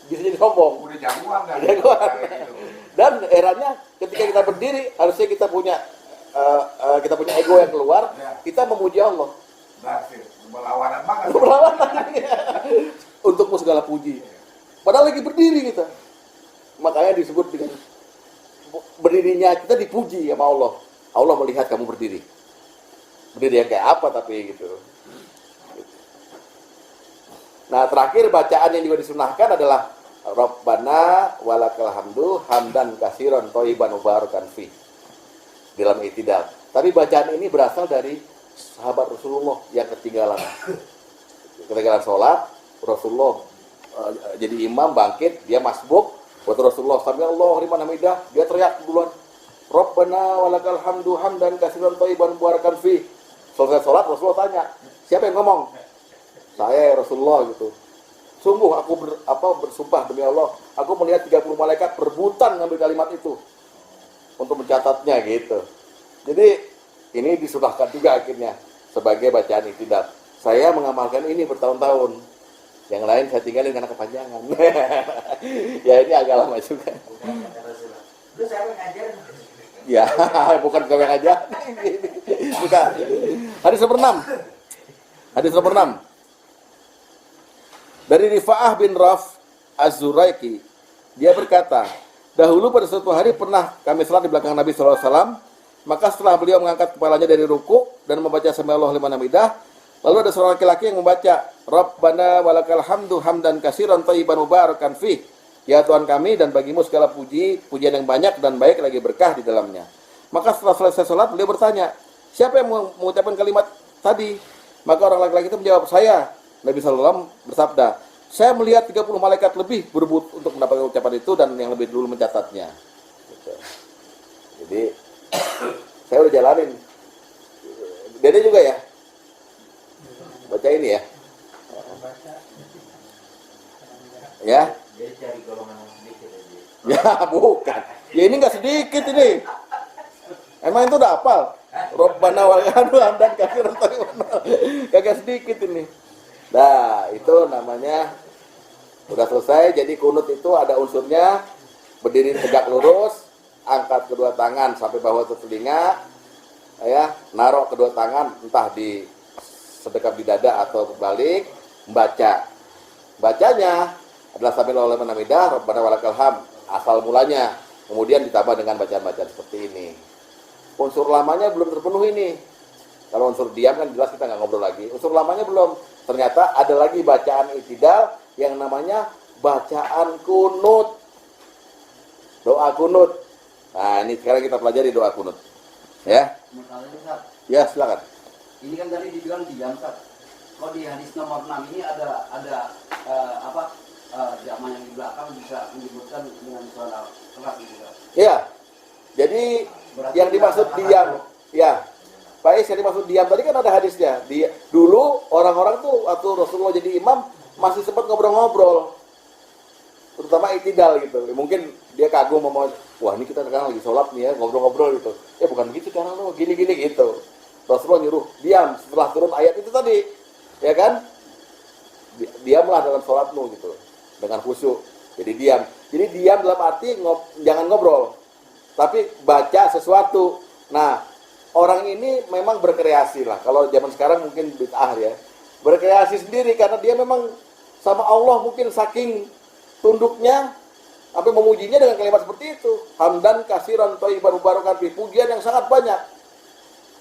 Bisa jadi sombong. udah jagoan kan. Jagoan. Gitu. Dan eranya ketika kita berdiri harusnya kita punya ego yang keluar, Ya. kita memuji Allah. That's it. Berlawanan banget. Berlawanan. Untukmu segala puji. Padahal lagi berdiri kita. Makanya disebut dengan berdirinya kita dipuji sama Allah. Allah melihat kamu berdiri. Berdiri yang kayak apa tapi gitu. Nah, terakhir bacaan yang juga disunahkan adalah Rabbana walakal hamdu hamdan katsiran thayyiban mubarakan fi dalam i'tidal. Tapi bacaan ini berasal dari sahabat Rasulullah yang ketinggalan sholat. Rasulullah jadi imam bangkit, dia masbuk buat Rasulullah sami Allahu liman hamidah, dia teriak duluan Rabbana walakal hamdu hamdan katsiran thayyiban mubarakan fi. Selesai sholat Rasulullah tanya, siapa yang ngomong? Saya ya Rasulullah gitu. Sungguh aku bersumpah demi Allah, aku melihat 30 malaikat berebutan ngambil kalimat itu untuk mencatatnya gitu. Jadi ini disunahkan juga akhirnya sebagai bacaan i'tidal. Saya mengamalkan ini bertahun-tahun. Yang lain saya tinggalin karena kepanjangan. Ya ini agak lama juga. Lu saya ngajarin. Ya, bukan kau yang aja. Bukan. Hadis nomor 6. Hadis nomor 6. Dari Rifa'ah bin Raf Az-Zuraiki, dia berkata, dahulu pada suatu hari pernah kami salat di belakang Nabi SAW, maka setelah beliau mengangkat kepalanya dari ruku dan membaca sami Allahu liman hamidah, lalu ada seorang laki-laki yang membaca Rabbana walakal hamdu hamdan katsiran thayyiban mubarakan fi. Ya Tuhan kami dan bagimu segala pujian yang banyak dan baik lagi berkah di dalamnya. Maka setelah selesai salat beliau bertanya, siapa yang mengucapkan kalimat tadi? Maka orang laki-laki itu menjawab, saya. Nabi SAW bersabda, saya melihat 30 malaikat lebih berebut untuk mendapatkan ucapan itu dan yang lebih dulu mencatatnya. Gitu. Jadi saya udah jalanin. Dede juga ya? Baca ini ya? Ya? Jadi cari golongan yang sedikit aja. Ya bukan. Ya ini nggak sedikit ini. Emang itu udah hafal? Rabbana wa hamdan katsiran kagak sedikit ini. Nah, itu namanya udah selesai. Jadi kunut itu ada unsurnya berdiri tegak lurus, angkat kedua tangan sampai bawah telinga, ya, naruh kedua tangan entah di sedekap di dada atau berbalik, membaca. Bacanya adalah sami Allahu liman hamidah, Rabbana walakal hamd, asal mulanya. Kemudian ditambah dengan bacaan-bacaan seperti ini. Unsur lamanya belum terpenuhi ini. Kalau unsur diam kan jelas kita nggak ngobrol lagi. Unsur lamanya belum. ternyata ada lagi bacaan i'tidal yang namanya bacaan kunut. Doa kunut. Nah, ini sekarang kita pelajari doa kunut. Ya. Masalahnya Ustaz, Ya, silakan. ini kan tadi dibilang diam Ustaz. Kalau di hadis nomor 6 ini ada jamaah yang di belakang bisa menyebutkan dengan suara keras gitu Ustaz. Iya. Jadi Berarti yang dimaksud ada diam, apa? ya. Pak Is, yang dimaksud diam tadi kan ada hadisnya. Dulu orang-orang tuh waktu Rasulullah jadi imam masih sempat ngobrol-ngobrol. Terutama i'tidal gitu. Mungkin dia kagum sama, wah ini kita sekarang lagi sholat nih ya, ngobrol-ngobrol gitu. Ya bukan gitu cara lo, gini-gini gitu. Rasulullah nyuruh diam setelah turun ayat itu tadi. Ya kan? Diamlah dalam sholatmu gitu. Dengan khusyuk. Jadi diam. Jadi diam dalam arti jangan ngobrol. Tapi baca sesuatu. Nah, orang ini memang berkreasi lah. Kalau zaman sekarang mungkin bid'ah ya. Berkreasi sendiri karena dia memang sama Allah mungkin saking tunduknya sampai memujinya dengan kalimat seperti itu. Hamdan kasiran thayyiban mubarakan fi, pujian yang sangat banyak.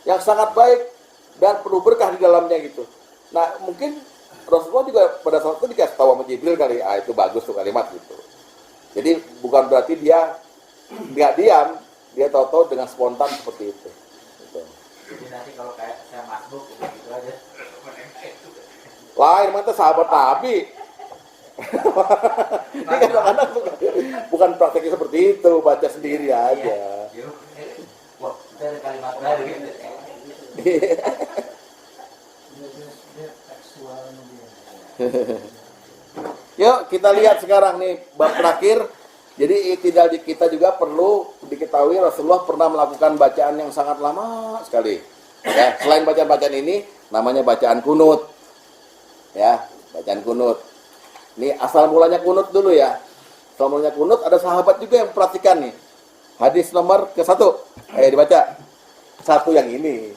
Yang sangat baik dan penuh berkah di dalamnya gitu. Nah, mungkin Rasulullah juga pada saat itu dikasih tahu sama Jibril kali, itu bagus tuh kalimat gitu. Jadi bukan berarti dia nggak diam, dia tahu-tahu dengan spontan seperti itu. Gitu. Jadi nanti kalau kayak saya masuk gitu aja. Lain mata sahabat Nabi. Ini kadang-kadang bukan prakteknya seperti itu, baca sendiri aja. Wah, kita ada kalimat baru gitu. Dia tekstualnya dia. Yuk kita lihat sekarang nih bab terakhir. Jadi i'tidal kita juga perlu diketahui Rasulullah pernah melakukan bacaan yang sangat lama sekali. Ya, selain bacaan-bacaan ini namanya bacaan kunut. Ya, bacaan kunut. Ini asal mulanya kunut dulu ya. Asal mulanya kunut ada sahabat juga yang perhatikan nih. Hadis nomor ke-1. Dibaca. 1 yang ini.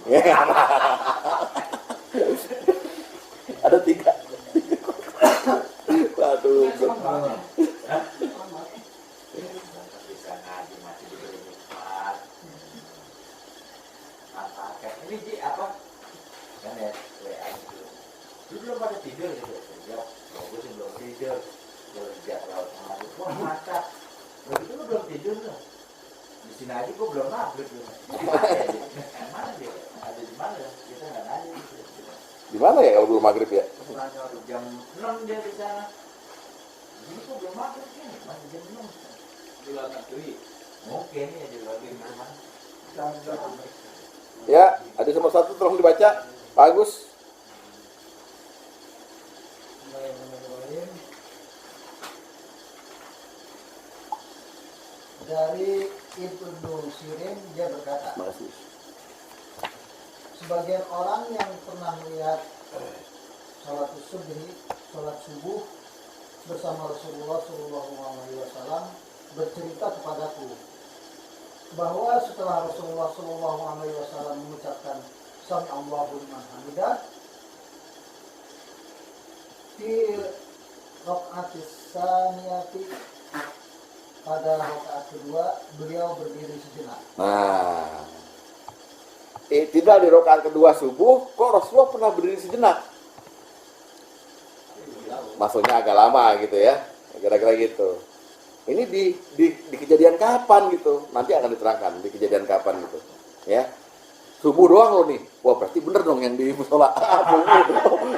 Ada 3. Waduh. Bisa ngaji masih diberi nikmat. Manfaatkan. Ini Ji apa? Kan ya WA itu. Lu belum pada tidur gitu. Ya, gue sih belum tidur. Kerja laut maghrib. Wah, mantap. Begitu lu belum tidur loh. Di sini aja gue belum maghrib loh. Mana dia? Ada di mana? Kita nggak nanya. Di mana ya kalau belum maghrib ya? Jam 6 dia di sana. Ini kok belum maghrib nih? Masih jam 6. Di Latak Dwi. Mungkin ya di lagi rumah. Ya, hadis nomor 1 tolong dibaca. Pak Agus. Bismillahirrahmanirrahim. Dari Ibnu Sirin dia berkata, Masih. sebagian orang yang pernah melihat sholat subuh bersama Rasulullah SAW bercerita kepadaku bahwa setelah Rasulullah SAW mengucapkan Sami Allahu liman hamidah, di rokaatis saniyati, pada rakaat kedua beliau berdiri sejenak. Nah, tidak di rakaat kedua subuh, kok Rasulullah pernah berdiri sejenak? Maksudnya agak lama gitu ya, kira-kira gitu. Ini di kejadian kapan gitu? Nanti akan diterangkan di kejadian kapan gitu. Ya, subuh doang loh nih. Wah berarti bener dong yang di musola.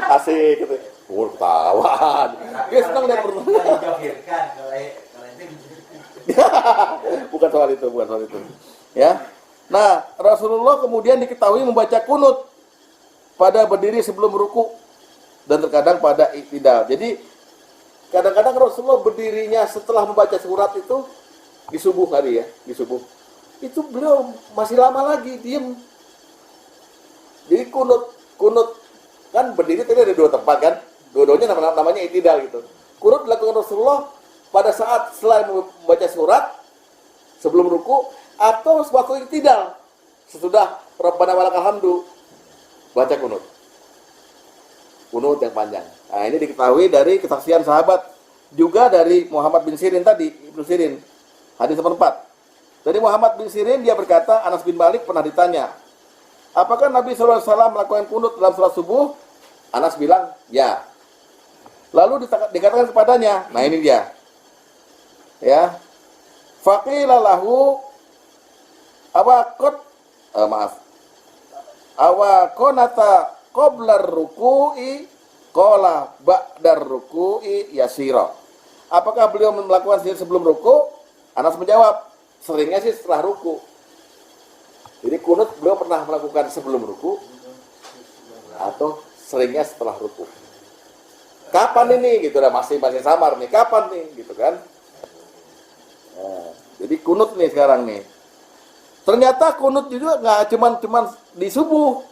Asik gitu. Ketahuan. Dia senang dia pernah. Dijohirkan kalau itu. bukan soal itu. Ya. Nah, Rasulullah kemudian diketahui membaca kunut pada berdiri sebelum ruku dan terkadang pada i'tidal. Jadi kadang-kadang Rasulullah berdirinya setelah membaca surat itu di subuh tadi ya, di subuh. Itu beliau masih lama lagi diem. Jadi kunut kan berdiri tadi ada 2 tempat kan, dua-duanya namanya i'tidal gitu. Kunut dilakukan Rasulullah pada saat selain membaca surat sebelum ruku atau waktu i'tidal sesudah Rabbana walakal hamdu baca kunut yang panjang. Nah, ini diketahui dari kesaksian sahabat juga dari Muhammad bin Sirin tadi, Ibnu Sirin. Hadis nomor 4. Dari Muhammad bin Sirin dia berkata, Anas bin Malik pernah ditanya, apakah Nabi SAW melakukan kunut dalam salat subuh? Anas bilang, ya. Lalu dikatakan kepadanya, nah ini dia. Ya. Faqila lahu awakonata qoblar ruku'i qala ba'dar ruku'i yasira. Apakah beliau melakukan sihir sebelum ruku? Anas menjawab, seringnya sih setelah ruku. Jadi kunut beliau pernah melakukan sebelum ruku atau seringnya setelah ruku. Kapan ini gitu, masih samar nih, kapan nih gitu kan. Nah, jadi kunut nih sekarang nih. Ternyata kunut juga nggak cuman di subuh,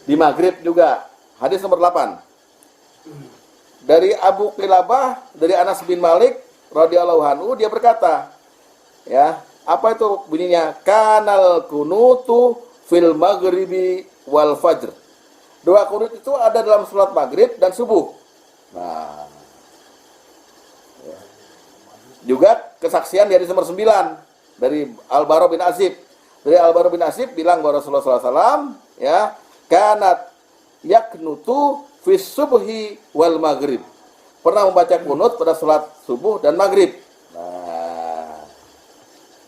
di maghrib juga. Hadis nomor 8. Dari Abu Qilabah, dari Anas bin Malik radhiyallahu anhu, dia berkata, ya, apa itu bunyinya? Kanal kunutu fil maghribi wal fajr. Doa kunut itu ada dalam salat maghrib dan subuh. Nah, ya. Juga kesaksian di hadis nomor 9 dari Al-Bara bin Azib. Dari Al-Bara bin Azib bilang bahwa Rasulullah SAW, ya, kanat yaknutu fis subhi wal maghrib. Pernah membaca kunut pada salat subuh dan maghrib. Nah,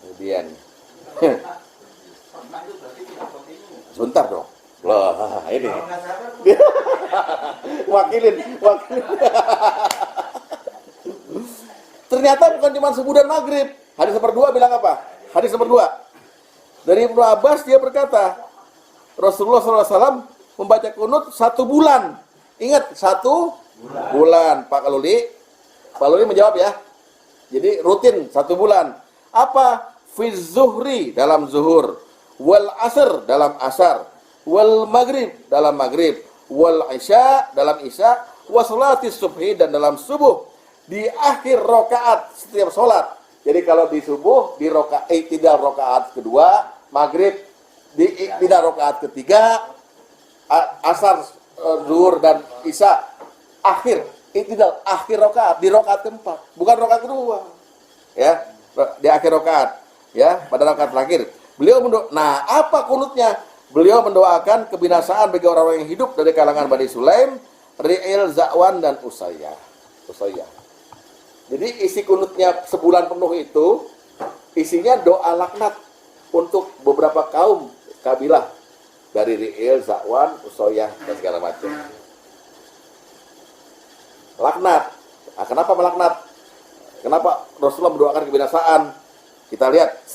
kemudian sebentar dong. Loh, ini. wakilin. Ternyata bukan cuma subuh dan maghrib. Hadis nomor 2 bilang apa? Hadis nomor 2. Dari Ibnu Abbas dia berkata, Rasulullah SAW membaca kunut 1 bulan. Ingat, 1 bulan. Pak Luli menjawab ya. Jadi rutin 1 bulan. Apa? Fi zuhri dalam zuhur, wal asr dalam asar, wal maghrib dalam maghrib, wal isya dalam isya, wa sholatis subhi dan dalam subuh. Di akhir rakaat setiap sholat. Jadi kalau di subuh di tidak rakaat kedua, maghrib di tidak rakaat ketiga, asar, zuhur dan isya akhir rakaat di rakaat keempat, bukan rakaat kedua. Ya, di akhir rakaat, ya, pada rakaat terakhir. Beliau nah, apa kunutnya? Beliau mendoakan kebinasaan bagi orang-orang yang hidup dari kalangan Bani Sulaim, Ri'il, Zakwan dan Usayyah. Jadi isi kunutnya sebulan penuh itu isinya doa laknat untuk beberapa kaum kabilah dari Ri'il, Zakwan, Usayyah dan segala macam. Laknat. Nah, kenapa melaknat? Kenapa Rasulullah mendoakan kebinasaan? Kita lihat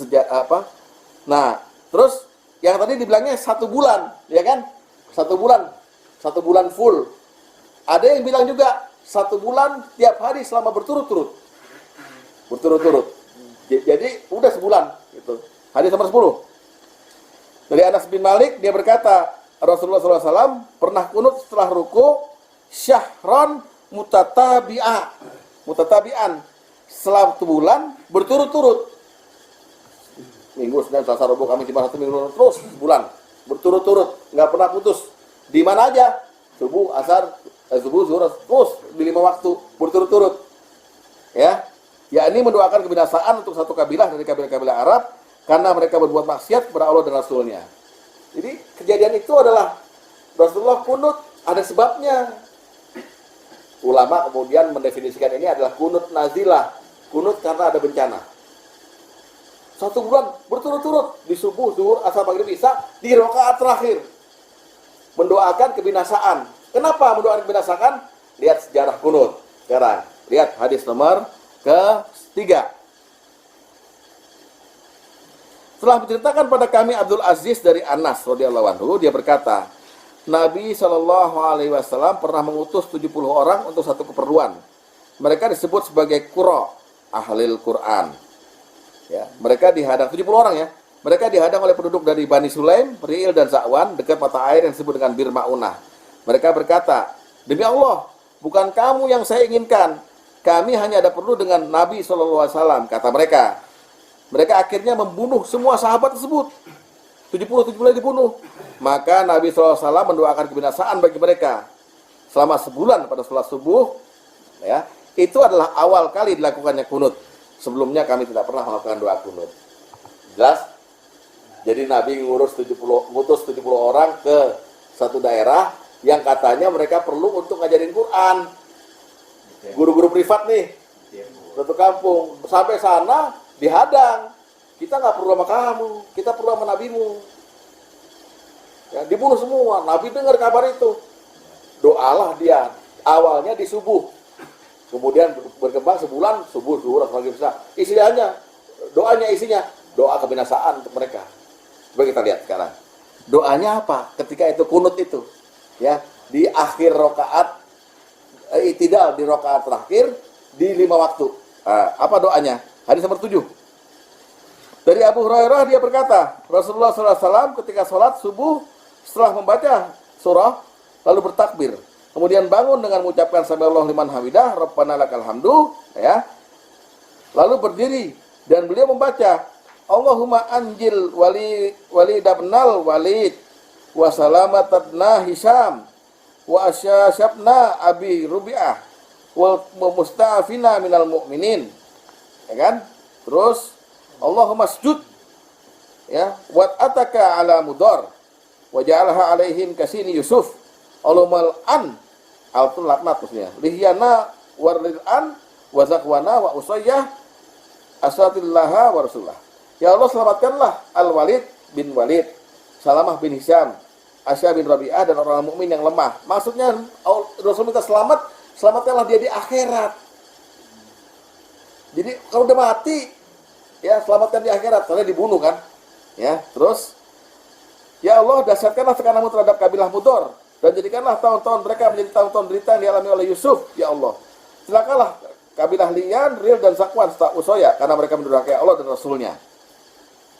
Nah, terus yang tadi dibilangnya 1 bulan, ya kan? 1 bulan full. Ada yang bilang juga 1 bulan tiap hari selama berturut-turut. Jadi udah sebulan gitu. Hadis nomor 10. Dari Anas bin Malik dia berkata, Rasulullah SAW pernah kunut setelah ruku syahran mutatabi'an setelah 1 bulan berturut-turut. Minggu, Senin, Selasa, Rabu, Kamis, Jumat, Sabtu, Minggu, terus sebulan berturut-turut, nggak pernah putus. Di mana aja? Subuh, asar, subuh, zuhur, terus di 5 waktu berturut-turut. Ya, yakni mendoakan kebinasaan untuk satu kabilah dari kabilah-kabilah Arab karena mereka berbuat maksiat kepada Allah dan Rasulnya. Jadi kejadian itu adalah Rasulullah kunut, ada sebabnya. Ulama kemudian mendefinisikan ini adalah kunut nazilah, kunut karena ada bencana. 1 bulan berturut-turut di subuh, zuhur, asar, maghrib, isya di rakaat terakhir mendoakan kebinasaan. Kenapa mendoakan kebinasaan? Lihat sejarah kunut. Sekarang lihat hadis nomor ke-3. Setelah menceritakan pada kami Abdul Aziz dari Anas radhiyallahu anhu, dia berkata, Nabi SAW pernah mengutus 70 orang untuk satu keperluan. Mereka disebut sebagai qurra, ahlil Quran. Ya, mereka dihadang 70 orang ya. Mereka dihadang oleh penduduk dari Bani Sulaim, Ri'il dan Zakwan dekat mata air yang disebut dengan Bir Ma'unah. Mereka berkata, demi Allah, bukan kamu yang saya inginkan. Kami hanya ada perlu dengan Nabi SAW, kata mereka. Mereka akhirnya membunuh semua sahabat tersebut. 70 dibunuh. Maka Nabi SAW mendoakan kebinasaan bagi mereka. Selama sebulan pada sholat subuh, ya, itu adalah awal kali dilakukannya kunut. Sebelumnya kami tidak pernah melakukan doa kunut. Jelas? Jadi Nabi ngutus 70 orang ke satu daerah yang katanya mereka perlu untuk ngajarin Quran. Guru-guru privat nih, satu kampung. Sampai sana dihadang. Kita nggak perlu sama kamu, kita perlu sama nabimu. Ya, dibunuh semua. Nabi dengar kabar itu. Doalah dia. Awalnya di subuh. Kemudian berkembang sebulan, subuh, zuhur, maghrib, isya. Isinya, doanya isinya, doa kebinasaan untuk mereka. Coba kita lihat sekarang. Doanya apa? Ketika itu kunut itu. Ya, di akhir rakaat, tidak di rakaat terakhir, di 5 waktu. Apa doanya? Hadis nomor 7. Dari Abu Hurairah dia berkata, Rasulullah SAW ketika sholat subuh setelah membaca surah lalu bertakbir, kemudian bangun dengan mengucapkan sami'allahu liman hamidah, Rabbana lakal hamdu, ya. Lalu berdiri dan beliau membaca, Allahumma anjil Walid ibnal Walid wa salamatadna Hisam wa asyashabna Abi Rubi'ah wa musta'afina minal mu'minin. Ya kan? Terus Allahumma sujud, ya, wat ataka ala mudar wa ja'alha alaihim kasini Yusuf Allahumma an al-tul laknat maksudnya lihyana warlil'an wa zakwana wa usayyah asatillaha wa rasulullah. Ya Allah, selamatkanlah Al-Walid bin Walid, Salamah bin Hisam, Asya bin Rabi'ah dan orang mukmin yang lemah. Maksudnya Rasul minta selamatkanlah dia di akhirat. Jadi kalau udah mati, ya selamatkan di akhirat, soalnya dibunuh kan. Ya, terus ya Allah, dahsyatkanlah tekananmu terhadap kabilah Mudor dan jadikanlah tahun-tahun mereka menjadi tahun-tahun derita yang dialami oleh Yusuf. Ya Allah, silakanlah kabilah Lian, Ril dan Zakwan serta Usoya karena mereka mendurhakai Allah dan Rasulnya.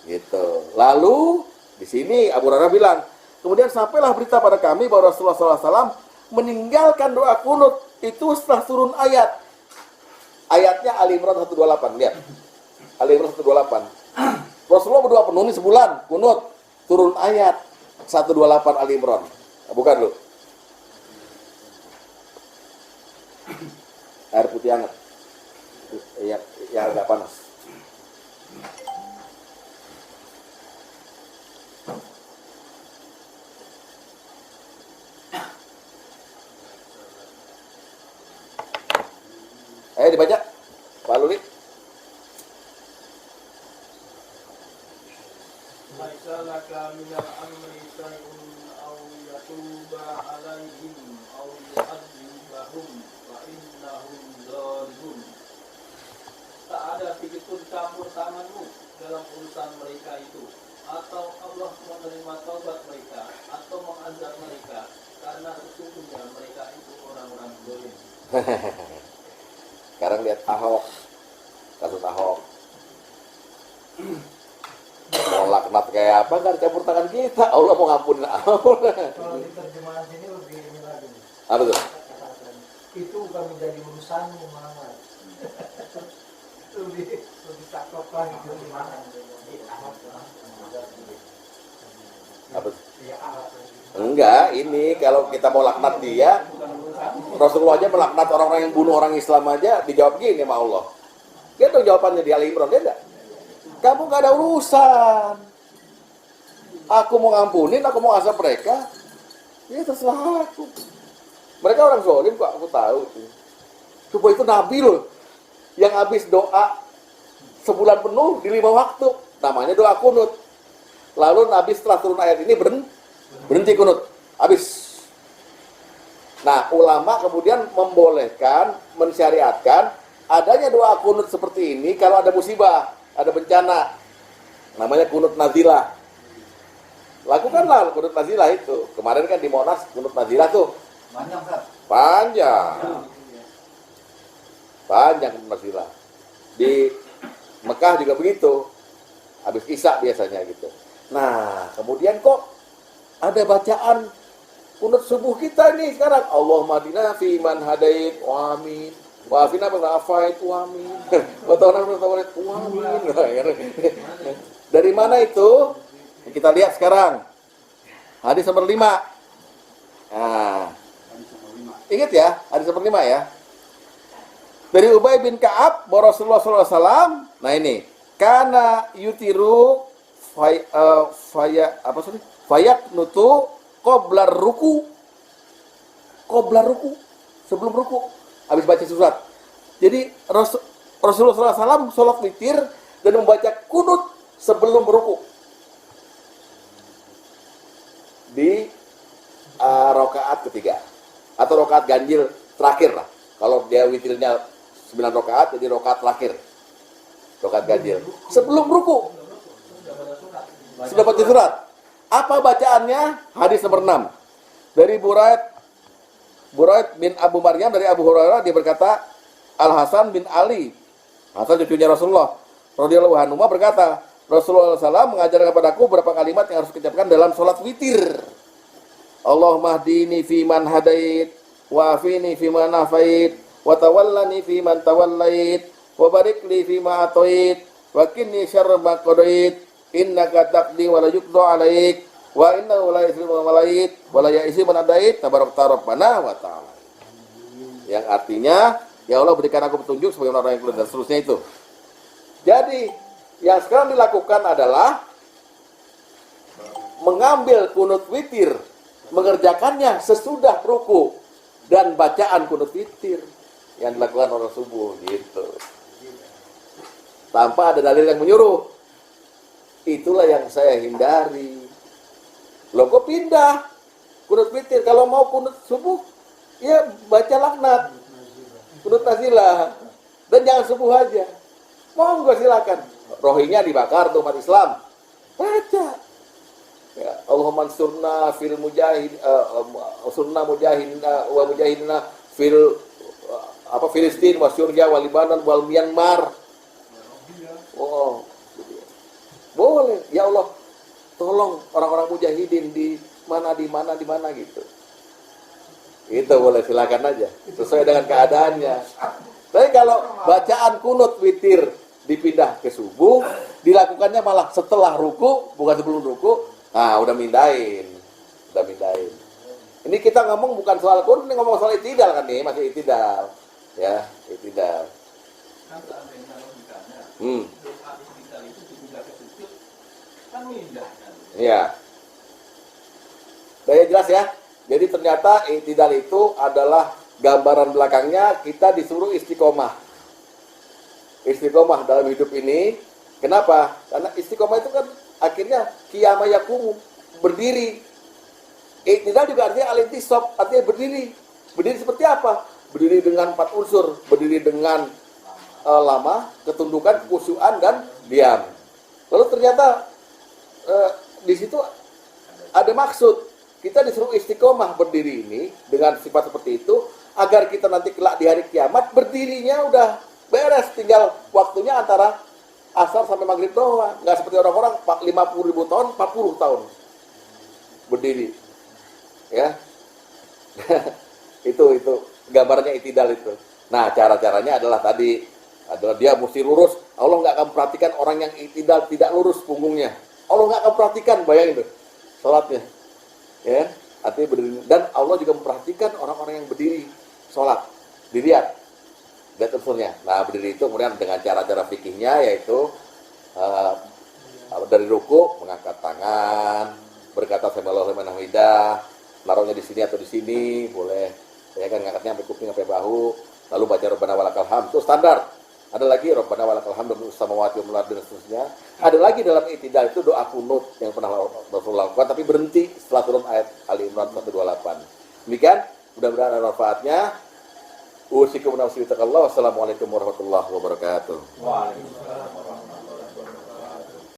Gitu. Lalu di sini Abu Hurairah bilang, kemudian sampailah berita pada kami bahwa Rasulullah SAW meninggalkan doa kunut itu setelah turun ayat. Ayatnya Ali Imran 128. Lihat. Ali Imran 128. Rasulullah berdoa penuh nih sebulan kunut, turun ayat 128 Ali Imran. Bukan lu. Air putih hangat. Yang agak panas. Ayo dibaca, Pak Luli. Maisalaka minal amri syai'un aw yatuba alaihim aw yu'adzibahum wa innahum zalimun. Tak ada sedikitpun campur tanganmu dalam urusan mereka itu, atau Allah menerima taubat mereka atau mengazab mereka, karena sesungguhnya mereka itu orang-orang zalim. Sekarang lihat Ahok, kasus Ahok. Mau laknat kayak apa, nggak campur tangan kita. Allah mau ngampunin Ahok. Kalau di terjemahan sini lebih ini lagi. Apa tuh? Itu bukan menjadi urusanmu, Muhammad. lebih cakep lagi terjemahan. Apa tuh? Enggak, ini kalau kita mau laknat dia, Rasulullah aja melaknat orang-orang yang bunuh orang Islam aja, dijawab gini sama Allah. Dia tahu jawabannya di Ali Imran, dia enggak? Kamu gak ada urusan. Aku mau ngampunin, aku mau azab mereka, ya terserah aku. Mereka orang zalim kok, aku tahu. Coba itu Nabi loh, yang habis doa sebulan penuh di 5 waktu, namanya doa kunut. Lalu Nabi setelah turun ayat ini berhenti kunut, habis. Nah, ulama kemudian membolehkan, mensyariatkan adanya doa kunut seperti ini kalau ada musibah, ada bencana. Namanya kunut nazilah. Lakukanlah kunut nazilah itu. Kemarin kan di Monas kunut nazilah tuh. Panjang, Ustaz. Panjang kunut nazilah. Di Mekah juga begitu. Habis Isya biasanya gitu. Nah, kemudian kok ada bacaan kunut subuh kita ini sekarang, Allahumma hadina fi man hadait wa amin wa afina man afait wa amin wa tawna man tawait wa amin. Dari mana itu? Kita lihat sekarang. Hadis nomor 5. Nah, ingat ya, hadis nomor 5 ya. Dari Ubay bin Ka'ab bahwa Rasulullah SAW, nah ini, kana yutiru fayat nutu qoblar ruku. qobla ruku, sebelum ruku, habis baca surat. Jadi Rasulullah SAW sholat witir dan membaca kunut sebelum ruku di rakaat ketiga atau rakaat ganjil terakhir lah. Kalau dia witirnya 9 rakaat, jadi rakaat terakhir, rakaat ganjil sebelum ruku sudah baca surat. Apa bacaannya? Hadis nomor 6 dari Buraid bin Abu Maryam dari Abu Hurairah, dia berkata, Al Hasan bin Ali, Hasan cucunya Rasulullah radhiyallahu anhu berkata, Rasulullah SAW mengajarkan kepadaku beberapa kalimat yang harus diucapkan dalam sholat witir. Allahumma hdini fi man hadait, wa afini fi man afait, wa tawallani fi man tawallait, wa barik li fi ma atait, wa qini syarra ma qadait, innaka taqdi wa la yuqda alaik, wa innahu la yusrifu man walait, wa la ya'isi man adait, tabarakta rabbana wa ta'ala. Yang artinya, ya Allah berikan aku petunjuk sebagai orang yang kulit dan seterusnya itu. Jadi yang sekarang dilakukan adalah mengambil kunut witir, mengerjakannya sesudah ruku dan bacaan kunut witir yang dilakukan orang subuh gitu. Tanpa ada dalil yang menyuruh. Itulah yang saya hindari. Loh kok pindah kunut witir? Kalau mau kunut subuh, ya baca laknat, kunut nazilah, dan jangan subuh aja. Monggo silakan. Rohinya dibakar tuh umat Islam. Baca. Ya, Allahumma ansurna fil mujahid, sunna mujahidina wa mujahidina fil Filistin wa Syria wa Libanon wal Myanmar. Oh. Boleh. Ya Allah, tolong orang-orang mujahidin di mana gitu. Itu boleh, silakan aja. Sesuai dengan keadaannya. Tapi kalau bacaan kunut witir dipindah ke subuh, dilakukannya malah setelah ruku, bukan sebelum ruku, nah udah mindahin. Ini kita ngomong bukan soal kunut, ini ngomong soal itidal kan nih, masih itidal. Ya, itidal. Kan seandainya logikanya, doa itidal itu dipindah ke sujud, kan mindah kan? Iya. Saya jelas ya. Jadi ternyata itidal itu adalah gambaran belakangnya kita disuruh istiqomah. Istiqomah dalam hidup ini. Kenapa? Karena istiqomah itu kan akhirnya qiyama yaqumu, berdiri. Itidal juga artinya al-intisab, artinya berdiri. Berdiri seperti apa? Berdiri dengan 4 unsur, berdiri dengan lama, ketundukan, kekhusyuan dan diam. Lalu ternyata di situ ada maksud. Kita disuruh istiqomah berdiri ini dengan sifat seperti itu agar kita nanti kelak di hari kiamat berdirinya udah beres, tinggal waktunya antara asar sampai maghrib doang. Nggak seperti orang-orang 50.000 tahun, 40 tahun berdiri. Ya. itu gambarnya itidal itu. Nah, cara-caranya adalah dia mesti lurus. Allah nggak akan perhatikan orang yang itidal tidak lurus punggungnya. Allah nggak akan perhatikan, bayangin tuh salatnya. Ya, artinya berdiri. Dan Allah juga memperhatikan orang-orang yang berdiri sholat, dilihat unsurnya. Nah, berdiri itu kemudian dengan cara-cara fikihnya yaitu dari ruku mengangkat tangan, berkata sami'allahu liman hamidah, naruhnya di sini atau di sini boleh. Ya kan, ngangkatnya sampai kuping sampai bahu, lalu baca Rabbana walakal hamd. Itu standar. Ada lagi Rabbana walakal hamdu fis samawati wal ardi dan seterusnya. Ada lagi dalam itidal itu doa kunut yang pernah Rasulullah lakukan tapi berhenti setelah turun ayat Ali Imran 128. Demikian, mudah-mudahan ada manfaatnya. Usikum nafsi taqallah. Wassalamualaikum warahmatullahi wabarakatuh. Waalaikumsalam.